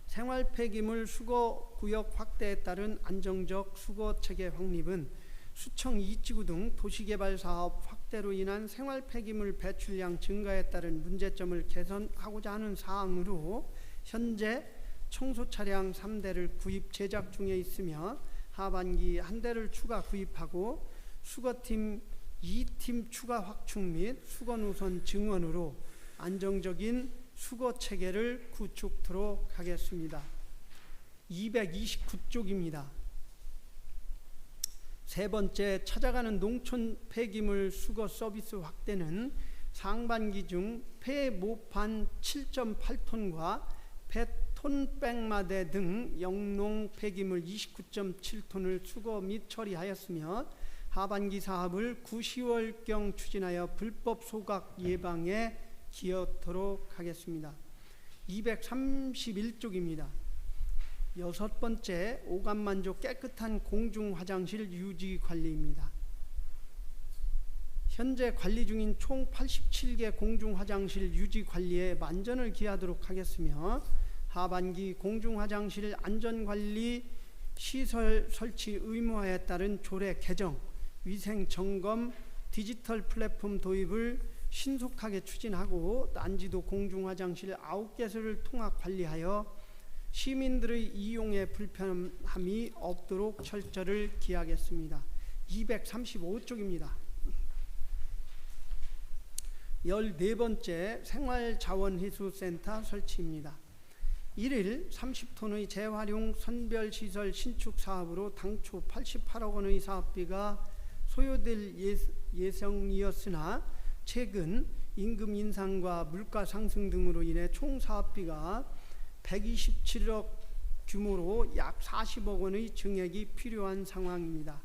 생활 폐기물 수거 구역 확대에 따른 안정적 수거 체계 확립은 수청 2지구 등 도시개발 사업 확대로 인한 생활 폐기물 배출량 증가에 따른 문제점을 개선하고자 하는 사항으로 현재 청소 차량 3대를 구입 제작 중에 있으며 하반기 1대를 추가 구입하고 수거팀 2팀 추가 확충 및 수거 노선 증원으로 안정적인 수거 체계를 구축토록 하겠습니다. 229쪽입니다. 세 번째, 찾아가는 농촌 폐기물 수거 서비스 확대는 상반기 중 폐 모판 7.8톤과 폐톤백마대 등 영농 폐기물 29.7톤을 수거 및 처리하였으며 하반기 사업을 9, 10월경 추진하여 불법 소각 예방에 기여토록 하겠습니다. 231쪽입니다. 여섯 번째, 오감만족 깨끗한 공중화장실 유지 관리입니다. 현재 관리 중인 총 87개 공중화장실 유지 관리에 만전을 기하도록 하겠으며 하반기 공중화장실 안전관리 시설 설치 의무화에 따른 조례 개정, 위생 점검, 디지털 플랫폼 도입을 신속하게 추진하고 난지도 공중화장실 9개소를 통합 관리하여 시민들의 이용에 불편함이 없도록 철저를 기하겠습니다. 235쪽입니다. 14번째, 생활자원회수센터 설치입니다. 1일 30톤의 재활용 선별시설 신축 사업으로 당초 88억 원의 사업비가 소요될 예정이었으나 최근 임금 인상과 물가 상승 등으로 인해 총 사업비가 127억 규모로 약 40억 원의 증액이 필요한 상황입니다.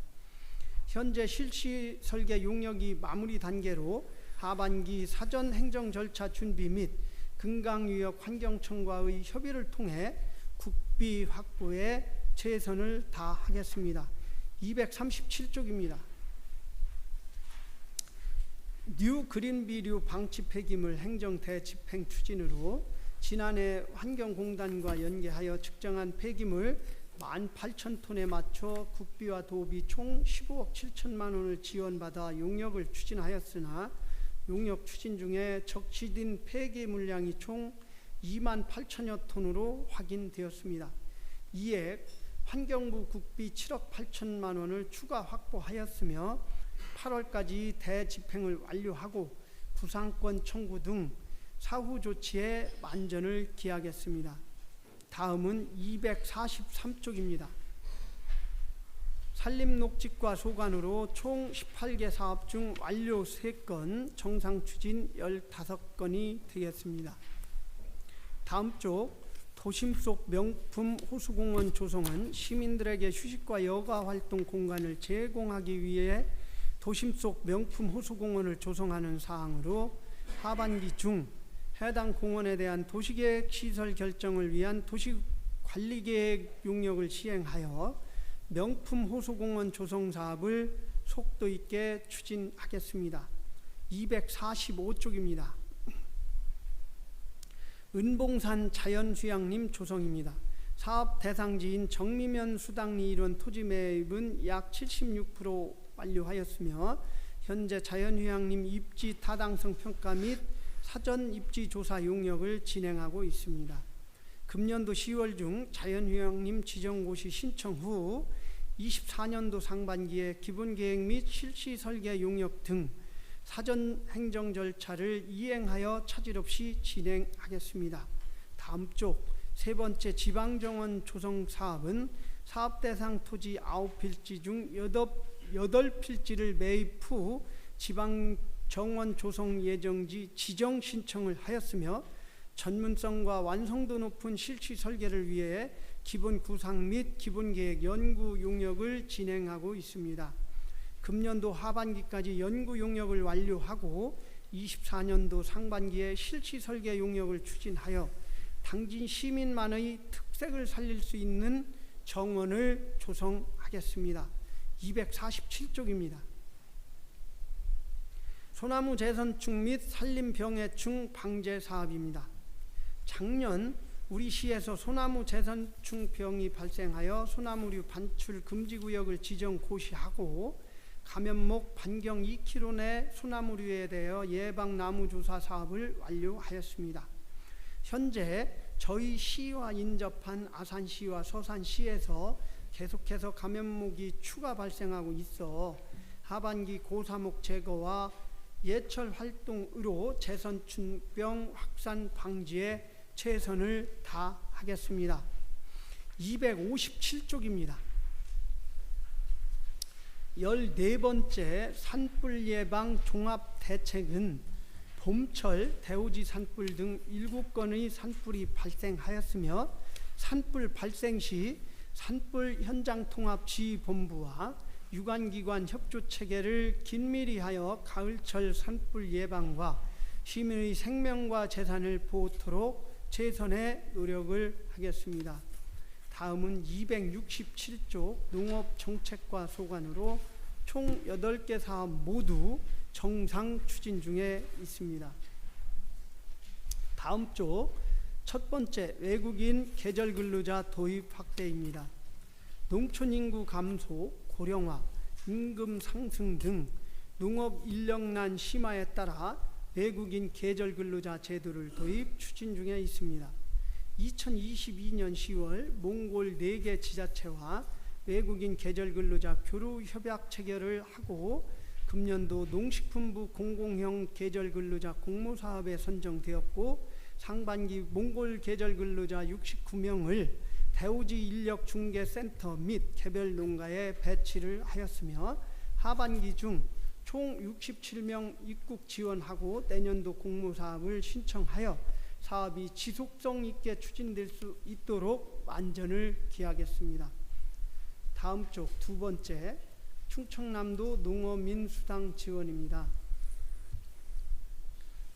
현재 실시 설계 용역이 마무리 단계로 하반기 사전 행정 절차 준비 및 금강유역 환경청과의 협의를 통해 국비 확보에 최선을 다하겠습니다. 237쪽입니다. 뉴 그린비료 방치 폐기물 행정 대집행 추진으로 지난해 환경공단과 연계하여 측정한 폐기물 18,000톤에 맞춰 국비와 도비 총 15억 7천만 원을 지원받아 용역을 추진하였으나 용역 추진 중에 적시된 폐기 물량이 총 28,000여 톤으로 확인되었습니다. 이에 환경부 국비 7억 8천만 원을 추가 확보하였으며 8월까지 대집행을 완료하고 구상권 청구 등 사후 조치에 만전을 기하겠습니다. 다음은 243쪽입니다. 산림녹지과 소관으로 총 18개 사업 중 완료 3건, 정상 추진 15건이 되겠습니다. 다음 쪽 도심 속 명품 호수공원 조성은 시민들에게 휴식과 여가 활동 공간을 제공하기 위해 도심 속 명품 호수공원을 조성하는 사항으로 하반기 중 해당 공원에 대한 도시계획 시설 결정을 위한 도시관리계획 용역을 시행하여 명품 호수공원 조성 사업을 속도 있게 추진하겠습니다. 245쪽입니다. 은봉산 자연휴양림 조성입니다. 사업 대상지인 정미면 수당리 일원 토지 매입은 약 76% 완료하였으며 현재 자연휴양림 입지 타당성 평가 및 사전 입지 조사 용역을 진행하고 있습니다. 금년도 10월 중 자연휴양림 지정고시 신청 후 24년도 상반기에 기본계획 및 실시 설계 용역 등 사전 행정 절차를 이행하여 차질 없이 진행하겠습니다. 다음 쪽 세 번째 지방정원 조성 사업은 사업 대상 토지 9필지 중 8필지를 매입 후 지방정원 조성 예정지 지정 신청을 하였으며 전문성과 완성도 높은 실시 설계를 위해 기본 구상 및 기본계획 연구 용역을 진행하고 있습니다. 금년도 하반기까지 연구 용역을 완료하고 24년도 상반기에 실시 설계 용역을 추진하여 당진 시민만의 특색을 살릴 수 있는 정원을 조성하겠습니다. 247쪽입니다. 소나무 재선축 및 산림병해충 방제 사업입니다. 작년 우리 시에서 소나무 재선충 병이 발생하여 소나무류 반출 금지구역을 지정 고시하고 감염목 반경 2km 내 소나무류에 대하여 예방나무 조사 사업을 완료하였습니다. 현재 저희 시와 인접한 아산시와 서산시에서 계속해서 감염목이 추가 발생하고 있어 하반기 고사목 제거와 예철 활동으로 재선충병 확산 방지에 최선을 다하겠습니다. 257쪽입니다. 14번째 산불 예방 종합 대책은 봄철 대우지 산불 등 7건의 산불이 발생하였으며 산불 발생 시 산불 현장 통합 지휘본부와 유관기관 협조 체계를 긴밀히 하여 가을철 산불 예방과 시민의 생명과 재산을 보호토록 최선의 노력을 하겠습니다. 다음은 267조 농업정책과 소관으로 총 8개 사업 모두 정상 추진 중에 있습니다. 다음 쪽 첫 번째 외국인 계절 근로자 도입 확대입니다. 농촌 인구 감소, 고령화, 임금 상승 등 농업 인력난 심화에 따라 외국인 계절 근로자 제도를 도입 추진 중에 있습니다. 2022년 10월 몽골 4개 지자체와 외국인 계절 근로자 교류 협약 체결을 하고 금년도 농식품부 공공형 계절 근로자 공모사업에 선정되었고 상반기 몽골 계절 근로자 69명을 대우지 인력중개센터 및 개별 농가에 배치를 하였으며 하반기 중 총 67명 입국 지원하고 내년도 공모사업을 신청하여 사업이 지속성 있게 추진될 수 있도록 만전을 기하겠습니다. 다음 쪽 두 번째 충청남도 농어민수당 지원입니다.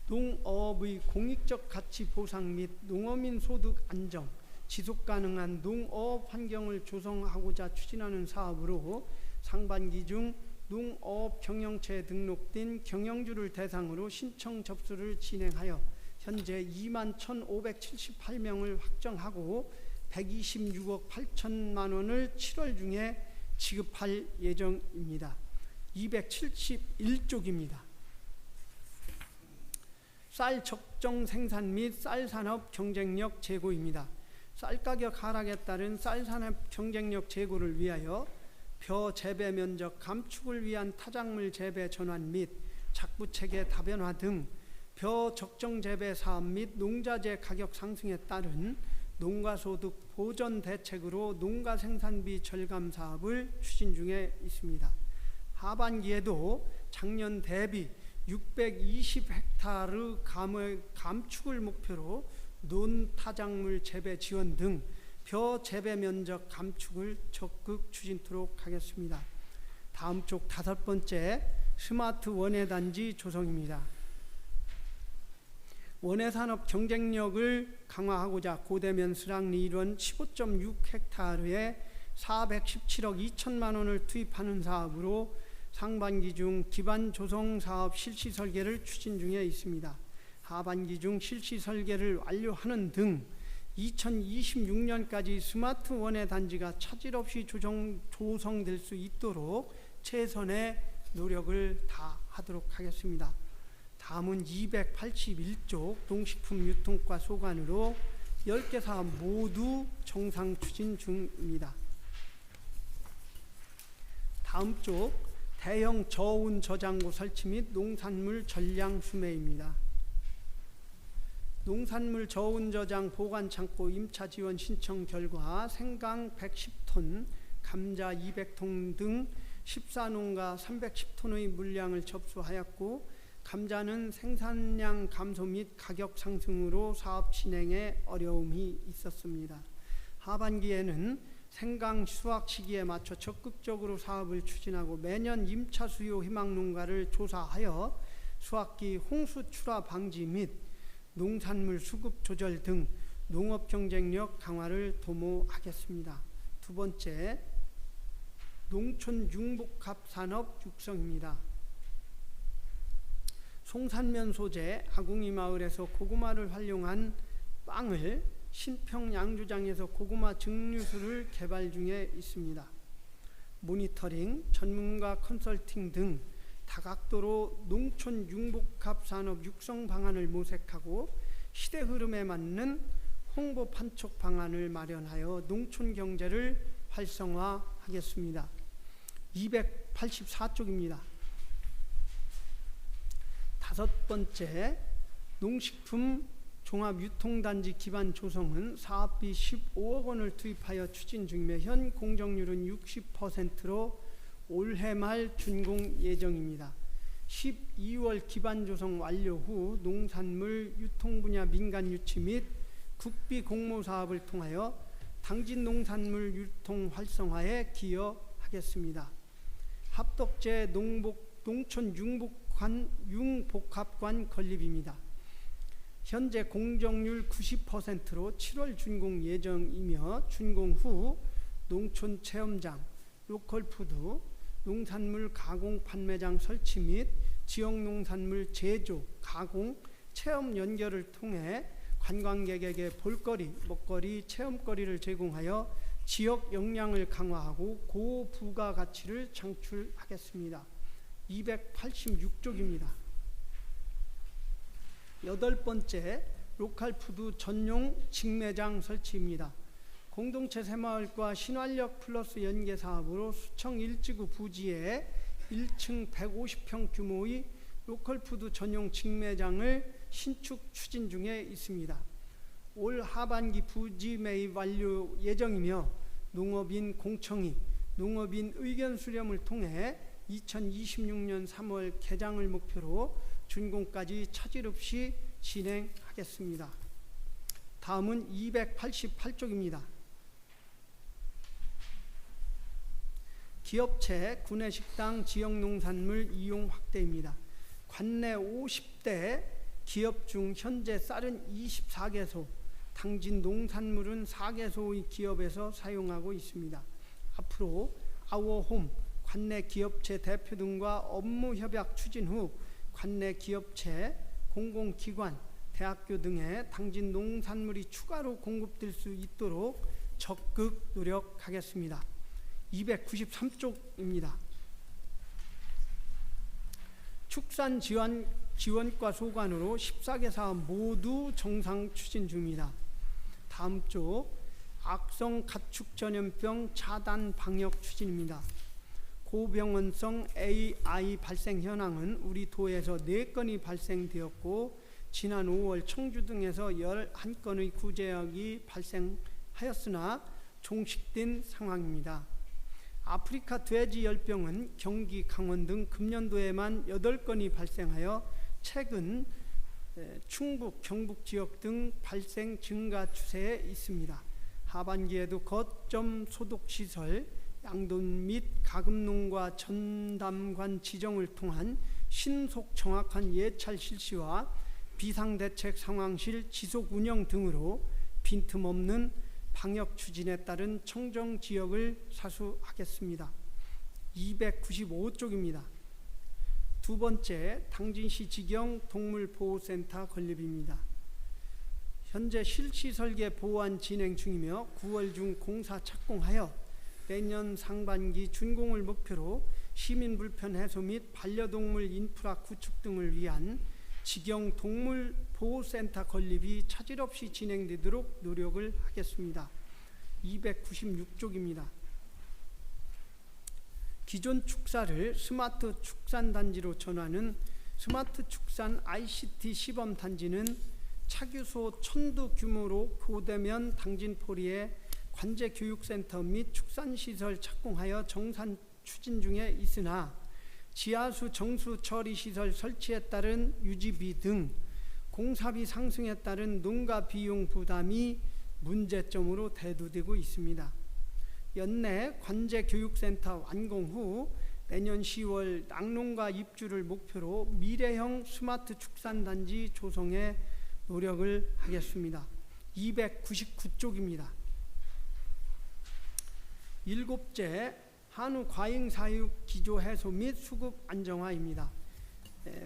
농어업의 공익적 가치 보상 및 농어민 소득 안정, 지속 가능한 농어업 환경을 조성하고자 추진하는 사업으로 상반기 중 농어업 경영체에 등록된 경영주를 대상으로 신청 접수를 진행하여 현재 21,578명을 확정하고 126억 8천만 원을 7월 중에 지급할 예정입니다. 271쪽입니다. 쌀 적정 생산 및 쌀산업 경쟁력 제고입니다. 쌀가격 하락에 따른 쌀산업 경쟁력 제고를 위하여 벼 재배 면적 감축을 위한 타작물 재배 전환 및 작부체계 다변화 등 벼 적정 재배 사업 및 농자재 가격 상승에 따른 농가소득 보전 대책으로 농가 생산비 절감 사업을 추진 중에 있습니다. 하반기에도 작년 대비 620헥타르 감축을 목표로 논타작물 재배 지원 등 벼 재배 면적 감축을 적극 추진토록 하겠습니다. 다음 쪽 5번째, 스마트 원예단지 조성입니다. 원예산업 경쟁력을 강화하고자 고대면 스랑리 일원 15.6헥타르에 417억 2천만 원을 투입하는 사업으로 상반기 중 기반 조성 사업 실시 설계를 추진 중에 있습니다. 하반기 중 실시 설계를 완료하는 등 2026년까지 스마트 원예 단지가 차질 없이 조성될 수 있도록 최선의 노력을 다하도록 하겠습니다. 다음은 281쪽 농식품 유통과 소관으로 10개 사업 모두 정상 추진 중입니다. 다음 쪽 대형 저온 저장고 설치 및 농산물 전량 수매입니다. 농산물 저온 저장 보관 창고 임차 지원 신청 결과 생강 110톤, 감자 200톤 등 14농가 310톤의 물량을 접수하였고, 감자는 생산량 감소 및 가격 상승으로 사업 진행에 어려움이 있었습니다. 하반기에는 생강 수확 시기에 맞춰 적극적으로 사업을 추진하고 매년 임차 수요 희망 농가를 조사하여 수확기 홍수 출하 방지 및 농산물 수급 조절 등 농업 경쟁력 강화를 도모하겠습니다. 두 번째, 농촌 융복합 산업 육성입니다. 송산면 소재 아궁이 마을에서 고구마를 활용한 빵을 신평 양조장에서 고구마 증류수를 개발 중에 있습니다. 모니터링, 전문가 컨설팅 등 다각도로 농촌 융복합 산업 육성 방안을 모색하고 시대 흐름에 맞는 홍보 판촉 방안을 마련하여 농촌 경제를 활성화하겠습니다. 284쪽입니다. 5번째, 농식품 종합유통단지 기반 조성은 사업비 15억 원을 투입하여 추진 중이며 현 공정률은 60%로 올해 말 준공 예정입니다. 12월 기반 조성 완료 후 농산물 유통 분야 민간 유치 및 국비 공모 사업을 통하여 당진 농산물 유통 활성화에 기여하겠습니다. 합덕제 농촌 융복합관 건립입니다. 현재 공정률 90%로 7월 준공 예정이며 준공 후 농촌 체험장, 로컬푸드, 농산물 가공 판매장 설치 및 지역 농산물 제조, 가공, 체험 연결을 통해 관광객에게 볼거리, 먹거리, 체험거리를 제공하여 지역 역량을 강화하고 고부가가치를 창출하겠습니다. 286쪽입니다. 8번째, 로컬푸드 전용 직매장 설치입니다. 공동체 새마을과 신활력 플러스 연계 사업으로 수청 일지구 부지에 1층 150평 규모의 로컬푸드 전용 직매장을 신축 추진 중에 있습니다. 올 하반기 부지 매입 완료 예정이며 농업인 공청회, 농업인 의견 수렴을 통해 2026년 3월 개장을 목표로 준공까지 차질 없이 진행하겠습니다. 다음은 288쪽입니다. 기업체, 구내식당, 지역농산물 이용 확대입니다. 관내 50대 기업 중 현재 쌀은 24개소, 당진 농산물은 4개소의 기업에서 사용하고 있습니다. 앞으로 아워홈, 관내 기업체 대표 등과 업무 협약 추진 후 관내 기업체, 공공기관, 대학교 등에 당진 농산물이 추가로 공급될 수 있도록 적극 노력하겠습니다. 293쪽입니다. 축산 지원과 소관으로 14개 사업 모두 정상 추진 중입니다. 다음 쪽, 악성 가축 전염병 차단 방역 추진입니다. 고병원성 AI 발생 현황은 우리 도에서 4건이 발생되었고 지난 5월 청주 등에서 11건의 구제역이 발생하였으나 종식된 상황입니다. 아프리카 돼지 열병은 경기, 강원 등 금년도에만 8건이 발생하여 최근 충북, 경북 지역 등 발생 증가 추세에 있습니다. 하반기에도 거점 소독 시설, 양돈 및 가금농과 전담관 지정을 통한 신속 정확한 예찰 실시와 비상대책 상황실 지속 운영 등으로 빈틈없는 방역 추진에 따른 청정 지역을 사수하겠습니다. 295쪽입니다. 두 번째, 당진시 직영 동물보호센터 건립입니다. 현재 실시 설계 보완 진행 중이며 9월 중 공사 착공하여 내년 상반기 준공을 목표로 시민 불편 해소 및 반려동물 인프라 구축 등을 위한 직영 동물보호센터 건립이 차질 없이 진행되도록 노력을 하겠습니다. 296쪽입니다. 기존 축사를 스마트 축산단지로 전환하는 스마트 축산 ICT 시범단지는 차규소 1000두 규모로 교대면 당진포리에 관제교육센터 및 축산시설 착공하여 정산 추진 중에 있으나 지하수 정수 처리시설 설치에 따른 유지비 등 공사비 상승에 따른 농가 비용 부담이 문제점으로 대두되고 있습니다. 연내 관제교육센터 완공 후 내년 10월 낙농가 입주를 목표로 미래형 스마트 축산단지 조성에 노력을 하겠습니다. 299쪽입니다. 일곱째, 한우 과잉 사육 기조 해소 및 수급 안정화입니다.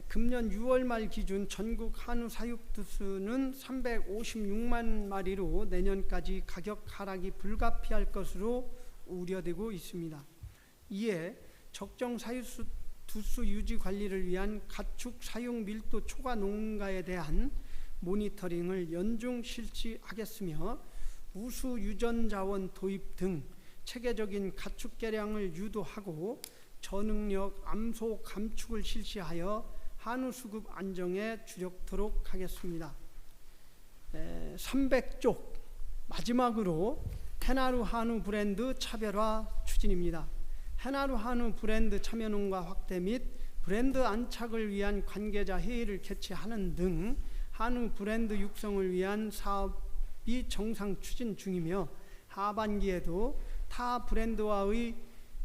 금년 6월 말 기준 전국 한우 사육 두수는 356만 마리로 내년까지 가격 하락이 불가피할 것으로 우려되고 있습니다. 이에 적정 사육 두수 유지 관리를 위한 가축 사육 밀도 초과 농가에 대한 모니터링을 연중 실시하겠으며 우수 유전 자원 도입 등 체계적인 가축 개량을 유도하고 저능력 암소 감축을 실시하여 한우 수급 안정에 주력토록 하겠습니다. 300쪽 마지막으로 해나루 한우 브랜드 차별화 추진입니다. 해나루 한우 브랜드 참여농가 확대 및 브랜드 안착을 위한 관계자 회의를 개최하는 등 한우 브랜드 육성을 위한 사업이 정상 추진 중이며 하반기에도 타 브랜드와의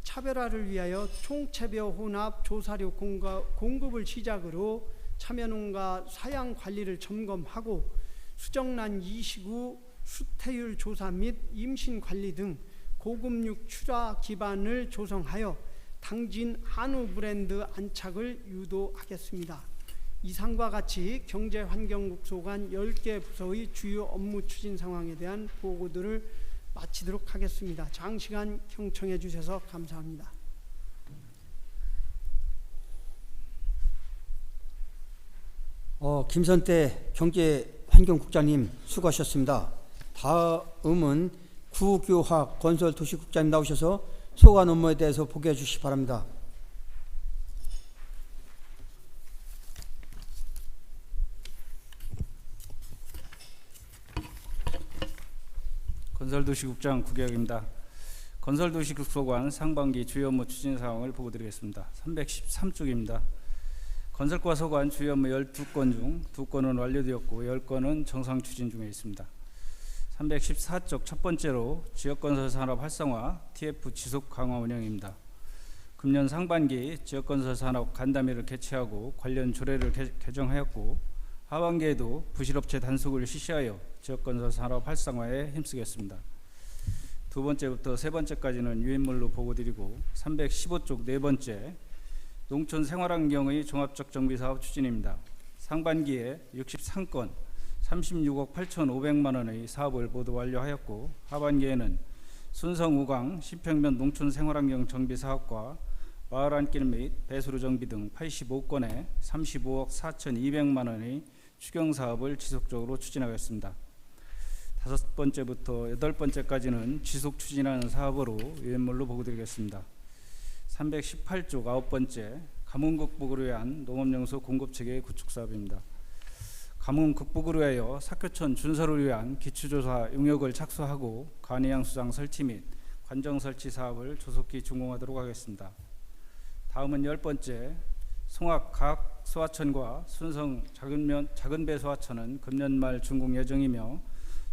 차별화를 위하여 총체별 혼합 조사료 공급을 시작으로 참여농가 사양 관리를 점검하고 수정란 이식 후 수태율 조사 및 임신 관리 등 고급육 출하 기반을 조성하여 당진 한우 브랜드 안착을 유도하겠습니다. 이상과 같이 경제환경국 소관 10개 부서의 주요 업무 추진 상황에 대한 보고들을 마치도록 하겠습니다. 장시간 경청해 주셔서 감사합니다. 김선태 경제환경국장님 수고하셨습니다. 다음은 구교학 건설도시국장님 나오셔서 소관 업무에 대해서 보고해 주시기 바랍니다. 건설도시국장 구계혁입니다. 건설도시국소관 상반기 주요 업무 추진 사항을 보고드리겠습니다. 313쪽입니다. 건설과 소관 주요 업무 12건 중 2건은 완료되었고 10건은 정상 추진 중에 있습니다. 314쪽 첫 번째로 지역건설 산업 활성화 TF 지속 강화 운영입니다. 금년 상반기 지역건설 산업 간담회를 개최하고 관련 조례를 개정하였고 하반기에도 부실업체 단속을 실시하여 지역건설 산업 활성화에 힘쓰겠습니다. 두 번째부터 세 번째까지는 유인물로 보고드리고 315쪽 네 번째 농촌 생활환경의 종합적 정비사업 추진입니다. 상반기에 63건 36억 8,500만 원의 사업을 모두 완료하였고 하반기에는 순성 우강 10평면 농촌 생활환경 정비 사업과 마을 안길 및 배수로 정비 등 85건에 35억 4,200만 원의 추경 사업을 지속적으로 추진하겠습니다. 다섯 번째부터 여덟 번째까지는 지속 추진하는 사업으로 유인물로 보고드리겠습니다. 318쪽 아홉 번째 가뭄 극복을 위한 농업용소 공급체계 구축 사업입니다. 가뭄 극복을 위하여 사교촌 준설을 위한 기초조사 용역을 착수하고 간이양수장 설치 및 관정 설치 사업을 조속히 준공하도록 하겠습니다. 다음은 열 번째 송악 각 소하천과 순성 작은배 소하천은 금년 말 준공 예정이며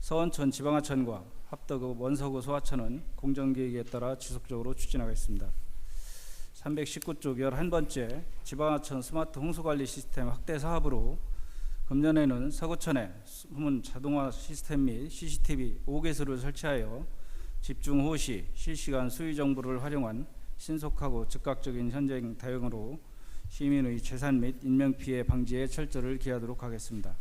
서원천 지방하천과 합덕읍 원서구 소하천은 공정계획에 따라 지속적으로 추진하겠습니다. 319쪽 11번째 지방하천 스마트 홍수관리 시스템 확대 사업으로 금년에는 서구천에 수문 자동화 시스템 및 CCTV 5개소를 설치하여 집중 호시 실시간 수위 정보를 활용한 신속하고 즉각적인 현장 대응으로 시민의 재산 및 인명피해 방지에 철저를 기하도록 하겠습니다.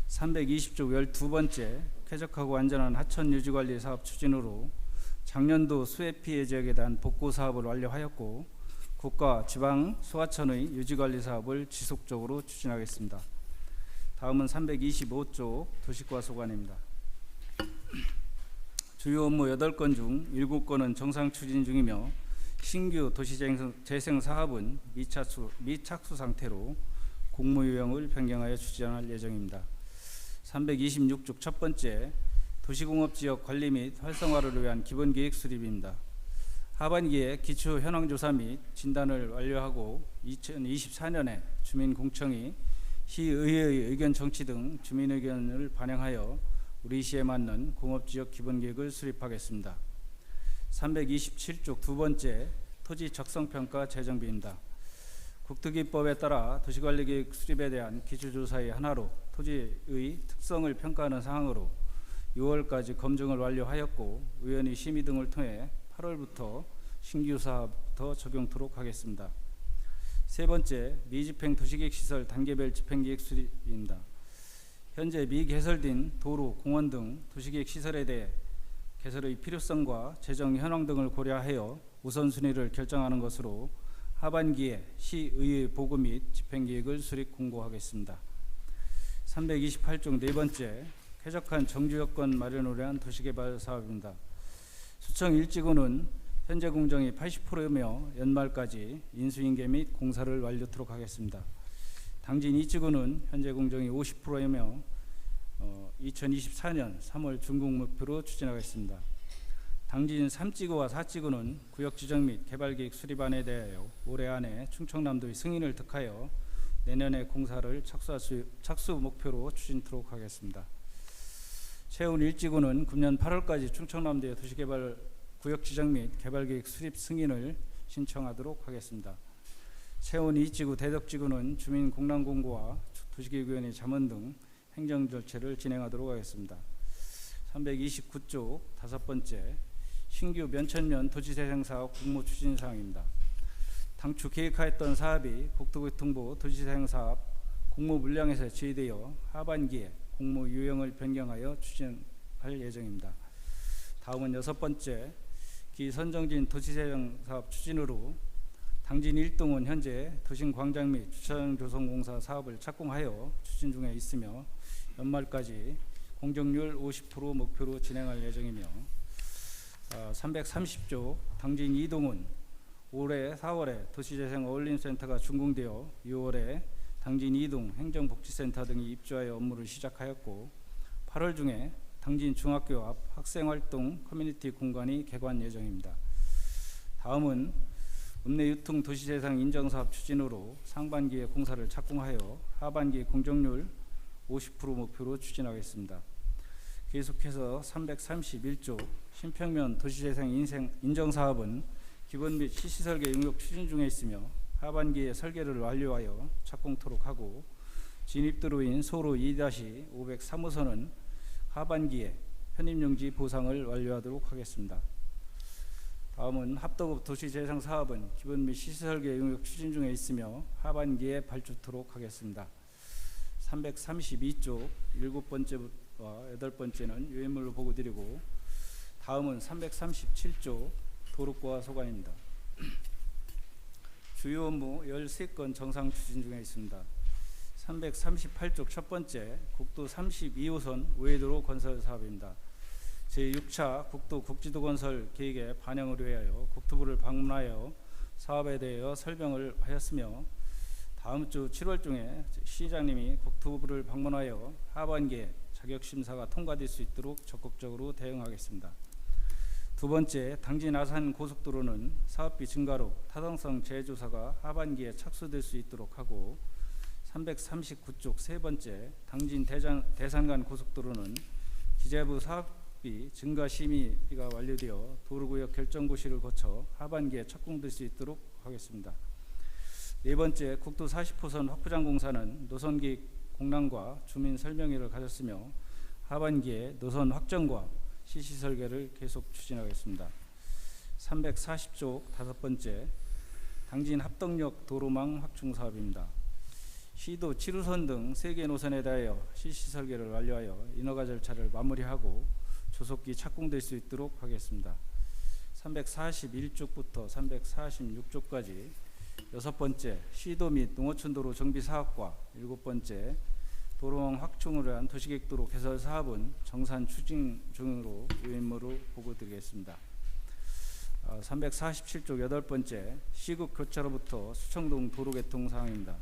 320쪽 12번째 쾌적하고 안전한 하천 유지관리 사업 추진으로 작년도 수해피해 지역에 대한 복구 사업을 완료하였고 국가 지방 소하천의 유지관리 사업을 지속적으로 추진하겠습니다. 다음은 325쪽 도시과 소관입니다. 주요 업무 8건 중 7건은 정상 추진 중이며 신규 도시재생 사업은 미착수 상태로 공모 유형을 변경하여 추진할 예정입니다. 326쪽 첫 번째 도시공업지역 관리 및 활성화를 위한 기본계획 수립입니다. 하반기에 기초 현황조사 및 진단을 완료하고 2024년에 주민공청이 시의회의 의견 청취 등 주민 의견을 반영하여 우리 시에 맞는 공업지역 기본계획을 수립하겠습니다. 327쪽 두 번째 토지 적성평가 재정비입니다. 국토기법에 따라 도시관리계획 수립에 대한 기초조사의 하나로 토지의 특성을 평가하는 사항으로 6월까지 검증을 완료하였고 의원의 심의 등을 통해 8월부터 신규 사업부터 적용토록 하겠습니다. 세 번째 미집행 도시계획 시설 단계별 집행계획 수립입니다. 현재 미개설된 도로, 공원 등 도시계획 시설에 대해 개설의 필요성과 재정 현황 등을 고려하여 우선순위를 결정하는 것으로 하반기에 시의회 보고 및 집행계획을 수립 공고하겠습니다. 328종 네 번째 쾌적한 정주여건 마련을 위한 도시개발 사업입니다. 수청 1지구는 현재 공정이 80%이며 연말까지 인수인계 및 공사를 완료토록 하겠습니다. 당진 2지구는 현재 공정이 50%이며 2024년 3월 준공 목표로 추진하겠습니다. 당진 3지구와 4지구는 구역 지정 및 개발계획 수립안에 대하여 올해 안에 충청남도의 승인을 득하여 내년에 공사를 착수 목표로 추진토록 하겠습니다. 세운 1지구는 금년 8월까지 충청남도의 도시개발 구역 지정 및 개발계획 수립 승인을 신청하도록 하겠습니다. 세운 2지구 대덕지구는 주민 공람 공고와 도시계획위원회 자문 등 행정 절차를 진행하도록 하겠습니다. 329조 다섯 번째 신규 면천면 도시재생사업 공모 추진 사항입니다. 당초 계획하였던 사업이 국토교통부 도시재생사업 공모 물량에서 제외되어 하반기에 공모 유형을 변경하여 추진할 예정입니다. 다음은 여섯 번째 기선정진 도시재생사업 추진으로 당진 1동은 현재 도심 광장 및 주차장 조성공사 사업을 착공하여 추진 중에 있으며 연말까지 공정률 50% 목표로 진행할 예정이며 330조 당진 2동은 올해 4월에 도시재생 어울림센터가 준공되어 6월에 당진 2동 행정복지센터 등이 입주하여 업무를 시작하였고 8월 중에 당진 중학교 앞 학생활동 커뮤니티 공간이 개관 예정입니다. 다음은 읍내유통 도시재생 인정사업 추진으로 상반기에 공사를 착공하여 하반기 공정률 50% 목표로 추진하겠습니다. 계속해서 331조 신평면 도시재생 인정사업은 기본 및 시설계 용역 추진 중에 있으며 하반기에 설계를 완료하여 착공토록 하고 진입도로인 소로 2-503호선은 하반기에 편입용지 보상을 완료하도록 하겠습니다. 다음은 합덕읍 도시재생 사업은 기본 및 시설계 용역 추진 중에 있으며 하반기에 발주토록 하겠습니다. 332조 7번째와 8번째는 유인물로 보고드리고 다음은 337조 도로과 소관입니다. 주요 업무 13건 정상 추진 중에 있습니다. 338쪽 첫 번째 국도 32호선 우회도로 건설 사업입니다. 제6차 국도 국지도 건설 계획에 반영을 위하여 국토부를 방문하여 사업에 대하여 설명을 하였으며 다음 주 7월 중에 시장님이 국토부를 방문하여 하반기에 자격심사가 통과될 수 있도록 적극적으로 대응하겠습니다. 두 번째, 당진 아산 고속도로는 사업비 증가로 타당성 재조사가 하반기에 착수될 수 있도록 하고 339쪽 세 번째 당진 대산간 고속도로는 기재부 사업비 증가 심의가 완료되어 도로구역 결정고시를 거쳐 하반기에 착공될 수 있도록 하겠습니다. 네 번째, 국도 40호선 확부장 공사는 노선계획 공람과 주민 설명회를 가졌으며 하반기에 노선 확정과 실시 설계를 계속 추진하겠습니다. 340쪽 다섯 번째, 당진 합덕역 도로망 확충 사업입니다. 시도 7호선 등 3개 노선에 대하여 실시 설계를 완료하여 인허가 절차를 마무리하고 조속히 착공될 수 있도록 하겠습니다. 341쪽부터 346쪽까지 여섯 번째, 시도 및 농어촌도로 정비 사업과 일곱 번째, 도로망 확충을 위한 도시계획도로 개설 사업은 정산 추진 중으로 유인무로 보고드리겠습니다. 347쪽 여덟 번째, 시국 교차로부터 수청동 도로 개통 사항입니다.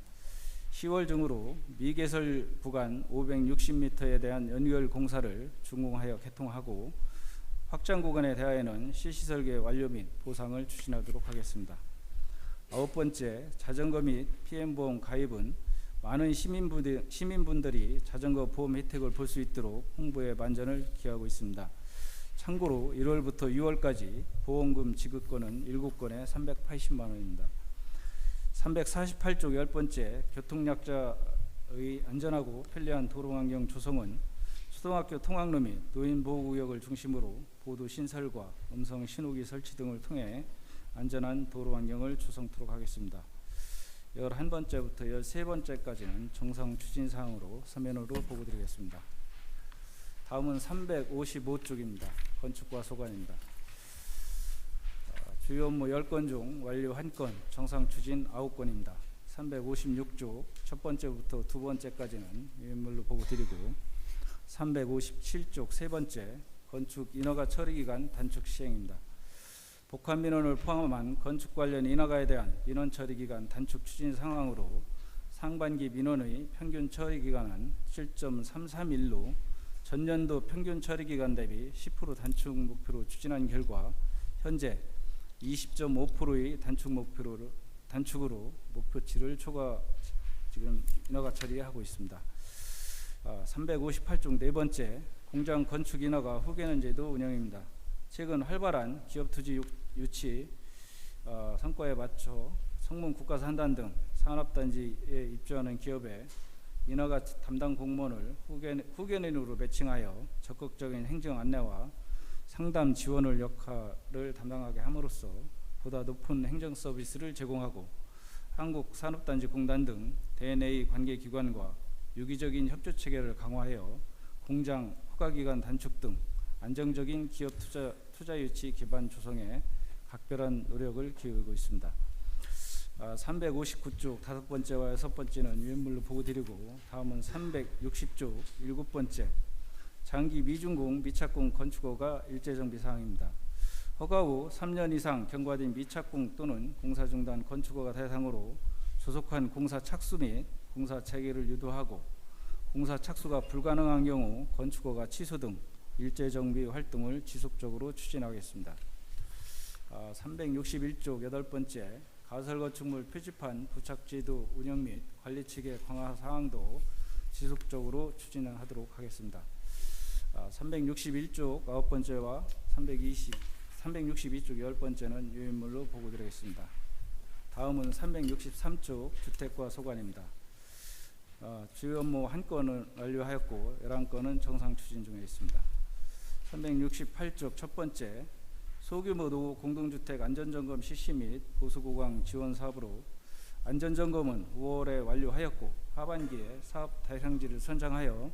10월 중으로 미개설 구간 560m에 대한 연결 공사를 준공하여 개통하고 확장 구간에 대하여는 실시 설계 완료 및 보상을 추진하도록 하겠습니다. 아홉 번째, 자전거 및 PM보험 가입은 많은 시민분들이 자전거 보험 혜택을 볼 수 있도록 홍보에 만전을 기하고 있습니다. 참고로 1월부터 6월까지 보험금 지급권은 7건에 380만 원입니다. 348쪽 10번째, 교통약자의 안전하고 편리한 도로환경 조성은 초등학교 통학로 및 노인보호구역을 중심으로 보도 신설과 음성 신호기 설치 등을 통해 안전한 도로환경을 조성토록 하겠습니다. 11번째부터 13번째까지는 정상 추진사항으로 서면으로 보고드리겠습니다. 다음은 355쪽입니다. 건축과 소관입니다. 주요 업무 10건 중 완료 1건, 정상 추진 9건입니다. 356쪽 첫 번째부터 두 번째까지는 유인물로 보고드리고 357쪽 세 번째, 건축 인허가 처리기간 단축 시행입니다. 복합 민원을 포함한 건축 관련 인허가에 대한 민원 처리 기간 단축 추진 상황으로 상반기 민원의 평균 처리 기간은 7.331로 전년도 평균 처리 기간 대비 10% 단축 목표로 추진한 결과 현재 20.5%의 단축으로 목표치를 초과 지금 인허가 처리하고 있습니다. 358쪽 네 번째, 공장 건축 인허가 후계는 제도 운영입니다. 최근 활발한 기업 투지 유치 성과에 맞춰 성문 국가산단 등 산업단지에 입주하는 기업의 인허가 담당 공무원을 후견인으로 매칭하여 적극적인 행정 안내와 상담 지원을 역할을 담당하게 함으로써 보다 높은 행정 서비스를 제공하고 한국산업단지공단 등 대내의 관계기관과 유기적인 협조 체계를 강화하여 공장 허가기간 단축 등 안정적인 기업 투자 유치 기반 조성에 각별한 노력을 기울이고 있습니다. 359쪽 다섯 번째와 여섯 번째는 유인물로 보고드리고 다음은 360쪽 일곱 번째, 장기 미준공 미착공 건축허가 일제정비 사항입니다. 허가 후 3년 이상 경과된 미착공 또는 공사 중단 건축허가 대상으로 조속한 공사 착수 및 공사 재개를 유도하고 공사 착수가 불가능한 경우 건축허가 취소 등 일제정비 활동을 지속적으로 추진하겠습니다. 361쪽 여덟 번째, 가설건축물 표지판 부착제도 운영 및 관리 체계 강화 사항도 지속적으로 추진하도록 하겠습니다. 361쪽 아홉 번째와 362쪽 열 번째는 유인물로 보고드리겠습니다. 다음은 363쪽 주택과 소관입니다. 주요 업무 1건은 완료하였고 11건은 정상 추진 중에 있습니다. 368쪽 첫 번째, 소규모 노후 공동주택 안전점검 실시 및 보수고강 지원 사업으로 안전점검은 5월에 완료하였고 하반기에 사업 대상지를 선정하여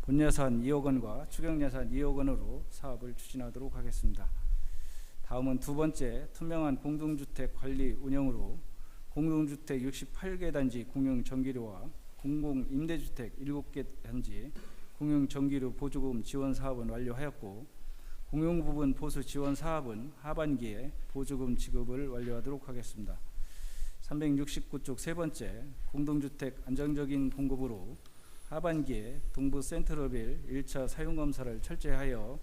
본예산 2억 원과 추경예산 2억 원으로 사업을 추진하도록 하겠습니다. 다음은 두 번째, 투명한 공동주택 관리 운영으로 공동주택 68개 단지 공용 전기료와 공공임대주택 7개 단지 공용 전기료 보조금 지원 사업은 완료하였고 공용 부분 보수 지원 사업은 하반기에 보조금 지급을 완료하도록 하겠습니다. 369쪽 세 번째, 공동주택 안정적인 공급으로 하반기에 동부 센트럴빌 1차 사용검사를 철저하여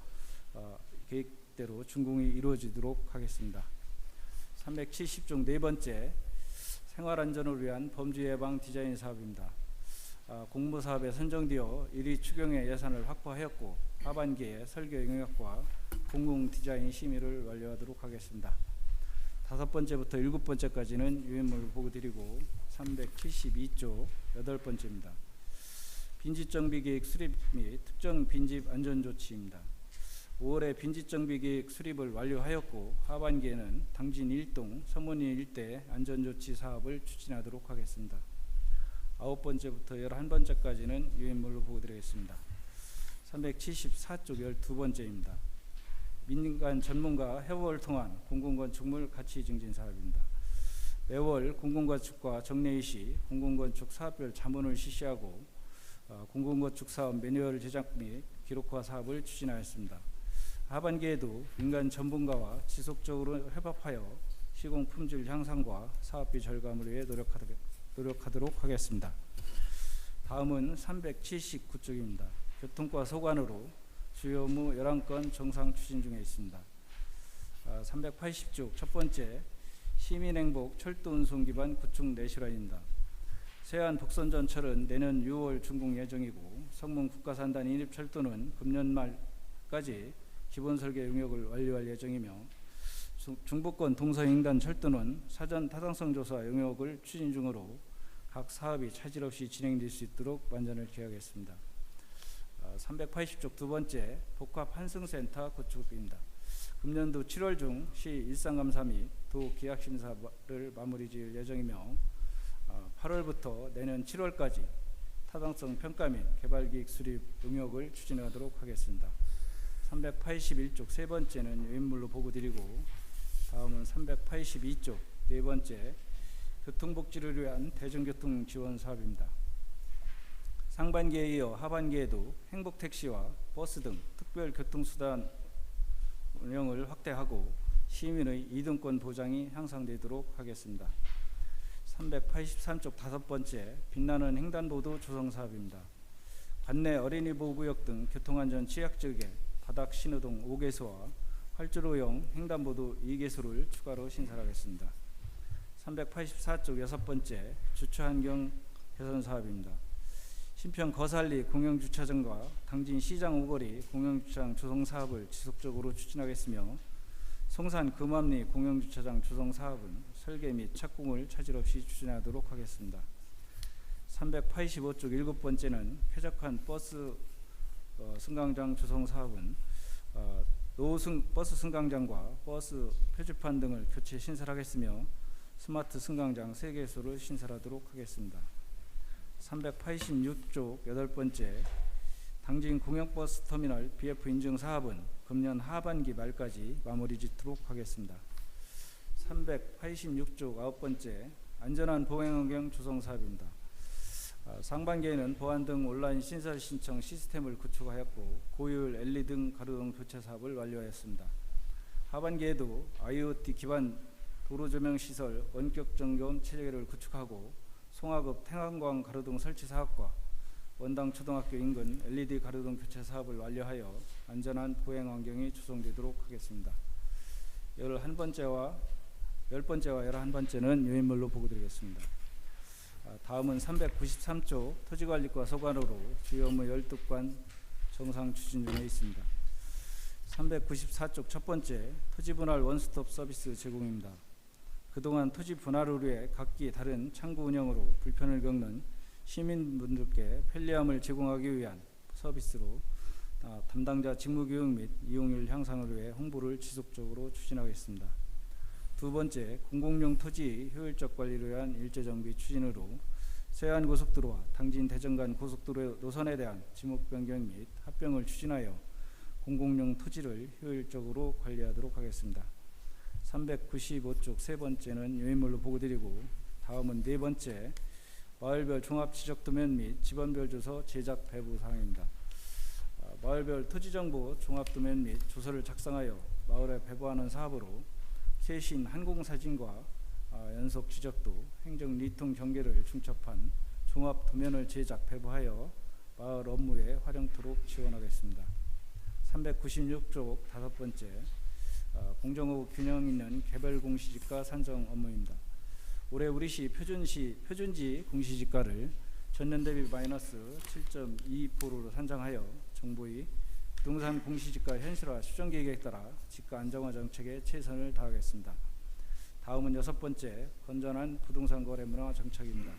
계획대로 준공이 이루어지도록 하겠습니다. 370쪽 네 번째, 생활안전을 위한 범죄 예방 디자인 사업입니다. 공모사업에 선정되어 1위 추경의 예산을 확보하였고 하반기에 설계 영역과 공공 디자인 심의를 완료하도록 하겠습니다. 5번째부터 7번째까지는 유인물을 보고드리고 372조 8번째입니다. 빈집정비계획 수립 및 특정 빈집 안전조치입니다. 5월에 빈집정비계획 수립을 완료하였고 하반기에는 당진 1동, 서문리 일대 안전조치 사업을 추진하도록 하겠습니다. 9번째부터 11번째까지는 유인물로 보고드리겠습니다. 374쪽 12번째입니다. 민간 전문가 협업을 통한 공공건축물 가치 증진 사업입니다. 매월 공공건축과 정례위 시 공공건축 사업별 자문을 실시하고 공공건축 사업 매뉴얼 제작 및 기록화 사업을 추진하였습니다. 하반기에도 민간 전문가와 지속적으로 협업하여 시공 품질 향상과 사업비 절감을 위해 노력하도록 하겠습니다. 다음은 379쪽입니다. 교통과 소관으로 주요 업무 11건 정상 추진 중에 있습니다. 380쪽 첫 번째, 시민행복 철도운송 기반 구축 내실화입니다. 세안 독선전철은 내년 6월 준공 예정이고 성문 국가산단 인입철도는 금년 말까지 기본설계 용역을 완료할 예정이며 중부권 동서횡단 철도는 사전 타당성 조사 용역을 추진 중으로 각 사업이 차질 없이 진행될 수 있도록 만전을 기하겠습니다. 380쪽 두 번째, 복합 환승센터 구축입니다. 금년도 7월 중 시 일상감사 및 도 계약심사를 마무리 지을 예정이며 8월부터 내년 7월까지 타당성 평가 및 개발기획 수립 용역을 추진하도록 하겠습니다. 381쪽 세 번째는 유인물로 보고드리고 다음은 382쪽 네 번째, 교통복지를 위한 대중교통 지원 사업입니다. 상반기에 이어 하반기에도 행복택시와 버스 등 특별 교통수단 운영을 확대하고 시민의 이동권 보장이 향상되도록 하겠습니다. 383쪽 다섯 번째, 빛나는 횡단보도 조성 사업입니다. 관내 어린이 보호구역 등 교통안전 취약지역에 바닥 신호등 5개소와 활주로형 횡단보도 2개소를 추가로 신설하겠습니다. 384쪽 여섯 번째, 주차환경 개선 사업입니다. 신평 거살리 공영주차장과 당진 시장 오거리 공영주차장 조성 사업을 지속적으로 추진하겠으며 송산 금암리 공영주차장 조성 사업은 설계 및 착공을 차질 없이 추진하도록 하겠습니다. 385쪽 일곱 번째는 쾌적한 버스 승강장 조성 사업은 버스 승강장과 버스 표지판 등을 교체 신설하겠으며 스마트 승강장 3개소를 신설하도록 하겠습니다. 386쪽 여덟 번째, 당진 공영버스 터미널 BF 인증 사업은 금년 하반기 말까지 마무리 짓도록 하겠습니다. 386쪽 아홉 번째, 안전한 보행환경 조성 사업입니다. 상반기에는 보안 등 온라인 신설 신청 시스템을 구축하였고 고효율 LED 등 가로등 교체 사업을 완료하였습니다. 하반기에도 IoT 기반 도로 조명 시설 원격 점검 체계를 구축하고 송화급 태양광 가로등 설치 사업과 원당 초등학교 인근 LED 가로등 교체 사업을 완료하여 안전한 보행 환경이 조성되도록 하겠습니다. 11번째와 11번째는 유인물로 보고드리겠습니다. 다음은 393조 토지관리과 소관으로 주요 업무 12건 정상 추진 중에 있습니다. 394쪽 첫 번째, 토지분할 원스톱 서비스 제공입니다. 그동안 토지 분할을 위해 각기 다른 창구 운영으로 불편을 겪는 시민분들께 편리함을 제공하기 위한 서비스로 담당자 직무교육 및 이용률 향상을 위해 홍보를 지속적으로 추진하겠습니다. 두 번째, 공공용 토지 효율적 관리를 위한 일제정비 추진으로 서해안고속도로와 당진 대전 간 고속도로 노선에 대한 지목 변경 및 합병을 추진하여 공공용 토지를 효율적으로 관리하도록 하겠습니다. 395쪽 세 번째는 유인물로 보고드리고 다음은 네 번째, 마을별 종합지적도면 및 지번별 조서 제작 배부 사항입니다. 마을별 토지정보 종합도면 및 조서를 작성하여 마을에 배부하는 사업으로 최신 항공사진과 연속 지적도, 행정 리통 경계를 중첩한 종합도면을 제작 배부하여 마을 업무에 활용토록 지원하겠습니다. 396쪽 다섯 번째, 공정하고 균형 있는 개별 공시지가 산정 업무입니다. 올해 우리시 표준지 공시지가를 전년 대비 마이너스 7.22%로 산정하여 정부의 부동산 공시지가 현실화 수정 계획에 따라 지가 안정화 정책에 최선을 다하겠습니다. 다음은 6번째, 건전한 부동산 거래 문화 정책입니다.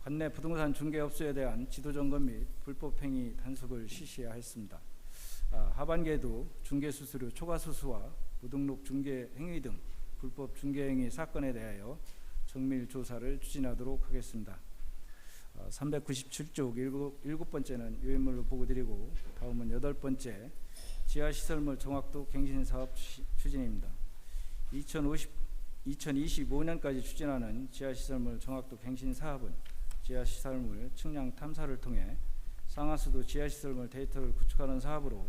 관내 부동산 중개업소에 대한 지도점검 및 불법행위 단속을 실시하였습니다. 하반기에도 중개수수료 초과수수와 무등록 중개행위 등 불법 중개행위 사건에 대하여 정밀 조사를 추진하도록 하겠습니다. 397쪽 7번째는 유인물로 보고드리고, 다음은 8번째, 지하시설물 정확도 갱신사업 추진입니다. 2025년까지 추진하는 지하시설물 정확도 갱신 사업은 지하시설물 측량 탐사를 통해 상하수도 지하시설물 데이터를 구축하는 사업으로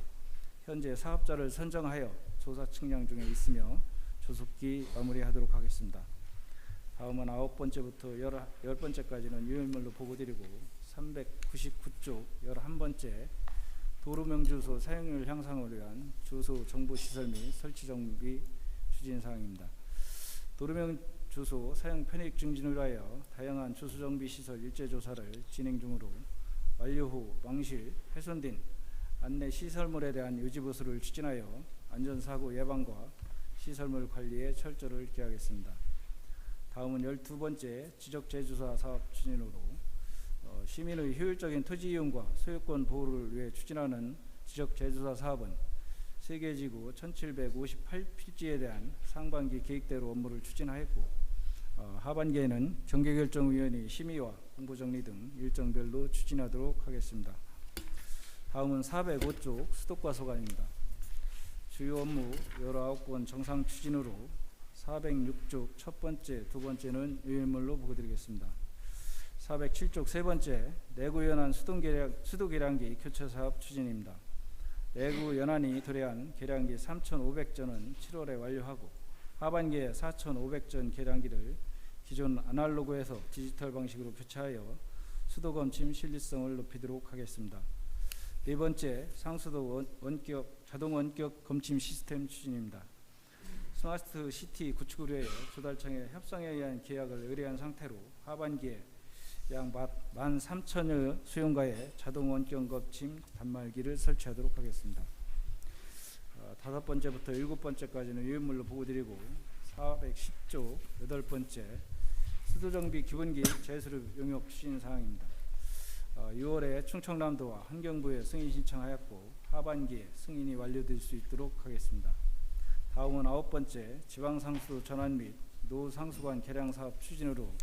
현재 사업자를 선정하여 조사 측량 중에 있으며 조속히 마무리하도록 하겠습니다. 다음은 9번째부터 10번째까지는 유일물로 보고드리고, 399쪽 11번째, 도로명 주소 사용률 향상을 위한 주소 정보 시설 및 설치 정비 추진 사항입니다. 도로명 주소 사용 편익 증진을 위하여 다양한 주소 정비 시설 일제 조사를 진행 중으로 완료 후 망실, 훼손된 안내 시설물에 대한 유지 보수를 추진하여 안전사고 예방과 시설물 관리에 철저를 기하겠습니다. 다음은 12번째, 지적재조사 사업 추진으로 시민의 효율적인 토지 이용과 소유권 보호를 위해 추진하는 지적재조사 사업은 세계지구 1758필지에 대한 상반기 계획대로 업무를 추진하였고, 하반기에는 정계결정위원회 심의와 공보정리 등 일정별로 추진하도록 하겠습니다. 다음은 405쪽 수도과 소관입니다. 주요 업무 19건 정상 추진으로 406쪽 첫 번째, 두 번째는 유일물로 보고드리겠습니다. 407쪽 세 번째, 내구 연안 수도 계량기 교체 사업 추진입니다. 내구 연안이 도래한 계량기 3,500전은 7월에 완료하고, 하반기에 4,500전 계량기를 기존 아날로그에서 디지털 방식으로 교체하여 수도 검침 신뢰성을 높이도록 하겠습니다. 네 번째, 상수도 자동 원격 검침 시스템 추진입니다. 스마트 시티 구축을 위해 조달청에 협상에 의한 계약을 의뢰한 상태로 하반기에 약 13,000여 수용가에 자동 원격 검침 단말기를 설치하도록 하겠습니다. 5번째부터 7번째까지는 유인물로 보고드리고, 410조 8번째, 수도정비 기본계획 제수립 용역 추진 사항입니다. 6월에 충청남도와 환경부에 승인 신청하였고, 하반기에 승인이 완료될 수 있도록 하겠습니다. 다음은 9번째, 지방상수도 전환 및 노상수관 개량 사업 추진으로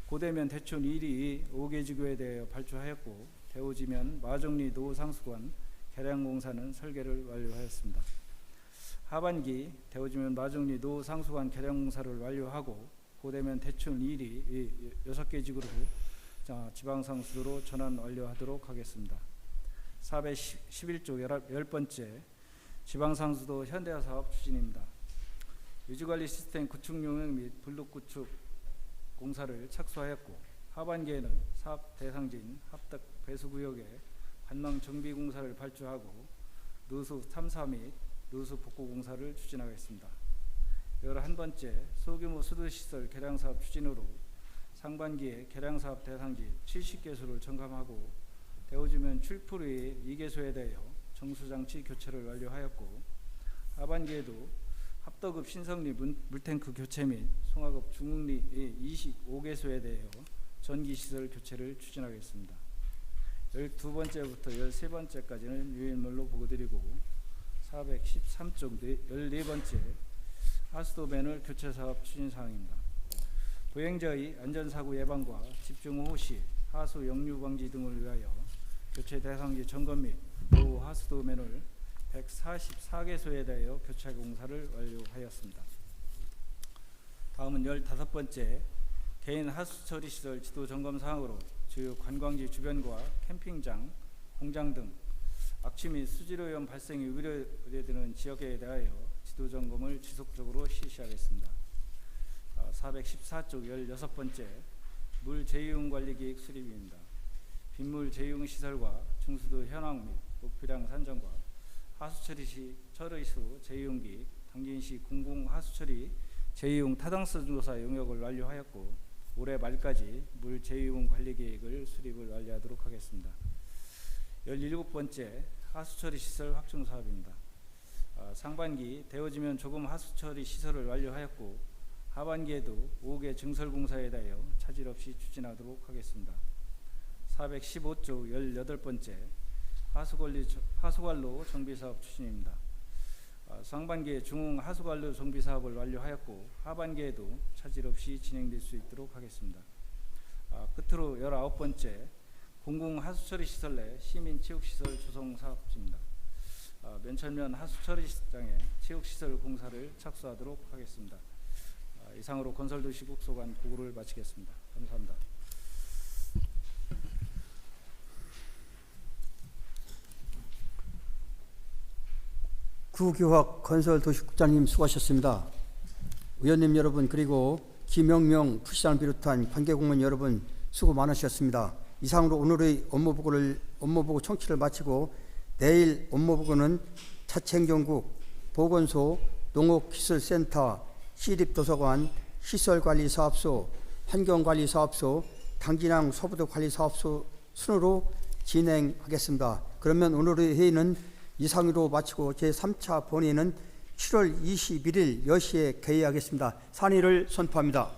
고대면 대촌 1위 5개 지구에 대하여 발주하였고, 대오지면 마정리 노상수관 개량 공사는 설계를 완료하였습니다. 하반기 대오지면 마정리 노상수관 개량 공사를 완료하고 고대면 대촌 1위 6개 지구로 지방상수도로 전환 완료하도록 하겠습니다. 411조 10번째, 지방상수도 현대화 사업 추진입니다. 유지관리 시스템 구축 용역 및 블록 구축 공사를 착수하였고, 하반기에는 사업 대상지인 합덕 배수구역에 관망 정비 공사를 발주하고 누수 탐사 및 누수 복구 공사를 추진하겠습니다. 11번째, 소규모 수도시설 개량사업 추진으로 상반기에 개량사업 대상지 70개소를 점검하고 대오주면 출풀의 2개소에 대하여 정수장치 교체를 완료하였고, 하반기에도 합덕읍 신성리 물탱크 교체 및 송화읍 중흥리 25개소에 대하여 전기시설 교체를 추진하겠습니다. 12번째부터 13번째까지는 유인물로 보고드리고, 413쪽 14번째, 하수도맨홀 교체 사업 추진 사항입니다. 보행자의 안전사고 예방과 집중호우 시 하수 역류 방지 등을 위하여 교체 대상지 점검 및 노후 하수도 맨홀 144개소에 대하여 교체 공사를 완료하였습니다. 다음은 15번째, 개인 하수 처리 시설 지도 점검 사항으로 주요 관광지 주변과 캠핑장, 공장 등 악취 및 수질오염 발생이 우려되는 지역에 대하여 지도 점검을 지속적으로 실시하겠습니다. 414쪽 16번째, 물 재이용 관리 계획 수립입니다. 빗물 재이용 시설과 중수도 현황 및 목표량 산정과 하수처리 시 처리수 재이용기, 당진시 공공 하수처리 재이용 타당성 조사 용역을 완료하였고, 올해 말까지 물 재이용 관리 계획을 수립을 완료하도록 하겠습니다. 17번째 하수처리 시설 확충 사업입니다. 상반기 되어지면 조금 하수처리 시설을 완료하였고 하반기에도 5개 증설 공사에 대하여 차질 없이 추진하도록 하겠습니다. 415조 18번째 하수관로 정비사업 추진입니다. 상반기에 중흥 하수관로 정비사업을 완료하였고 하반기에도 차질 없이 진행될 수 있도록 하겠습니다. 끝으로 19번째 공공 하수처리 시설 내 시민 체육시설 조성 사업입니다. 면천면 하수처리장에 체육시설 공사를 착수하도록 하겠습니다. 이상으로 건설도시국 소관 보고를 마치겠습니다. 감사합니다. 구교학 건설도시국장님 수고하셨습니다. 의원님 여러분 그리고 김영명 부시장을 비롯한 관계공무원 여러분 수고 많으셨습니다. 이상으로 오늘의 업무보고 청취를 마치고 내일 업무보고는 자치행정국, 보건소, 농업기술센터, 시립도서관, 시설관리사업소, 환경관리사업소, 당진항 서부도관리사업소 순으로 진행하겠습니다. 그러면 오늘의 회의는 이상으로 마치고 제3차 본회의는 7월 21일 10시에 개의하겠습니다. 산의를 선포합니다.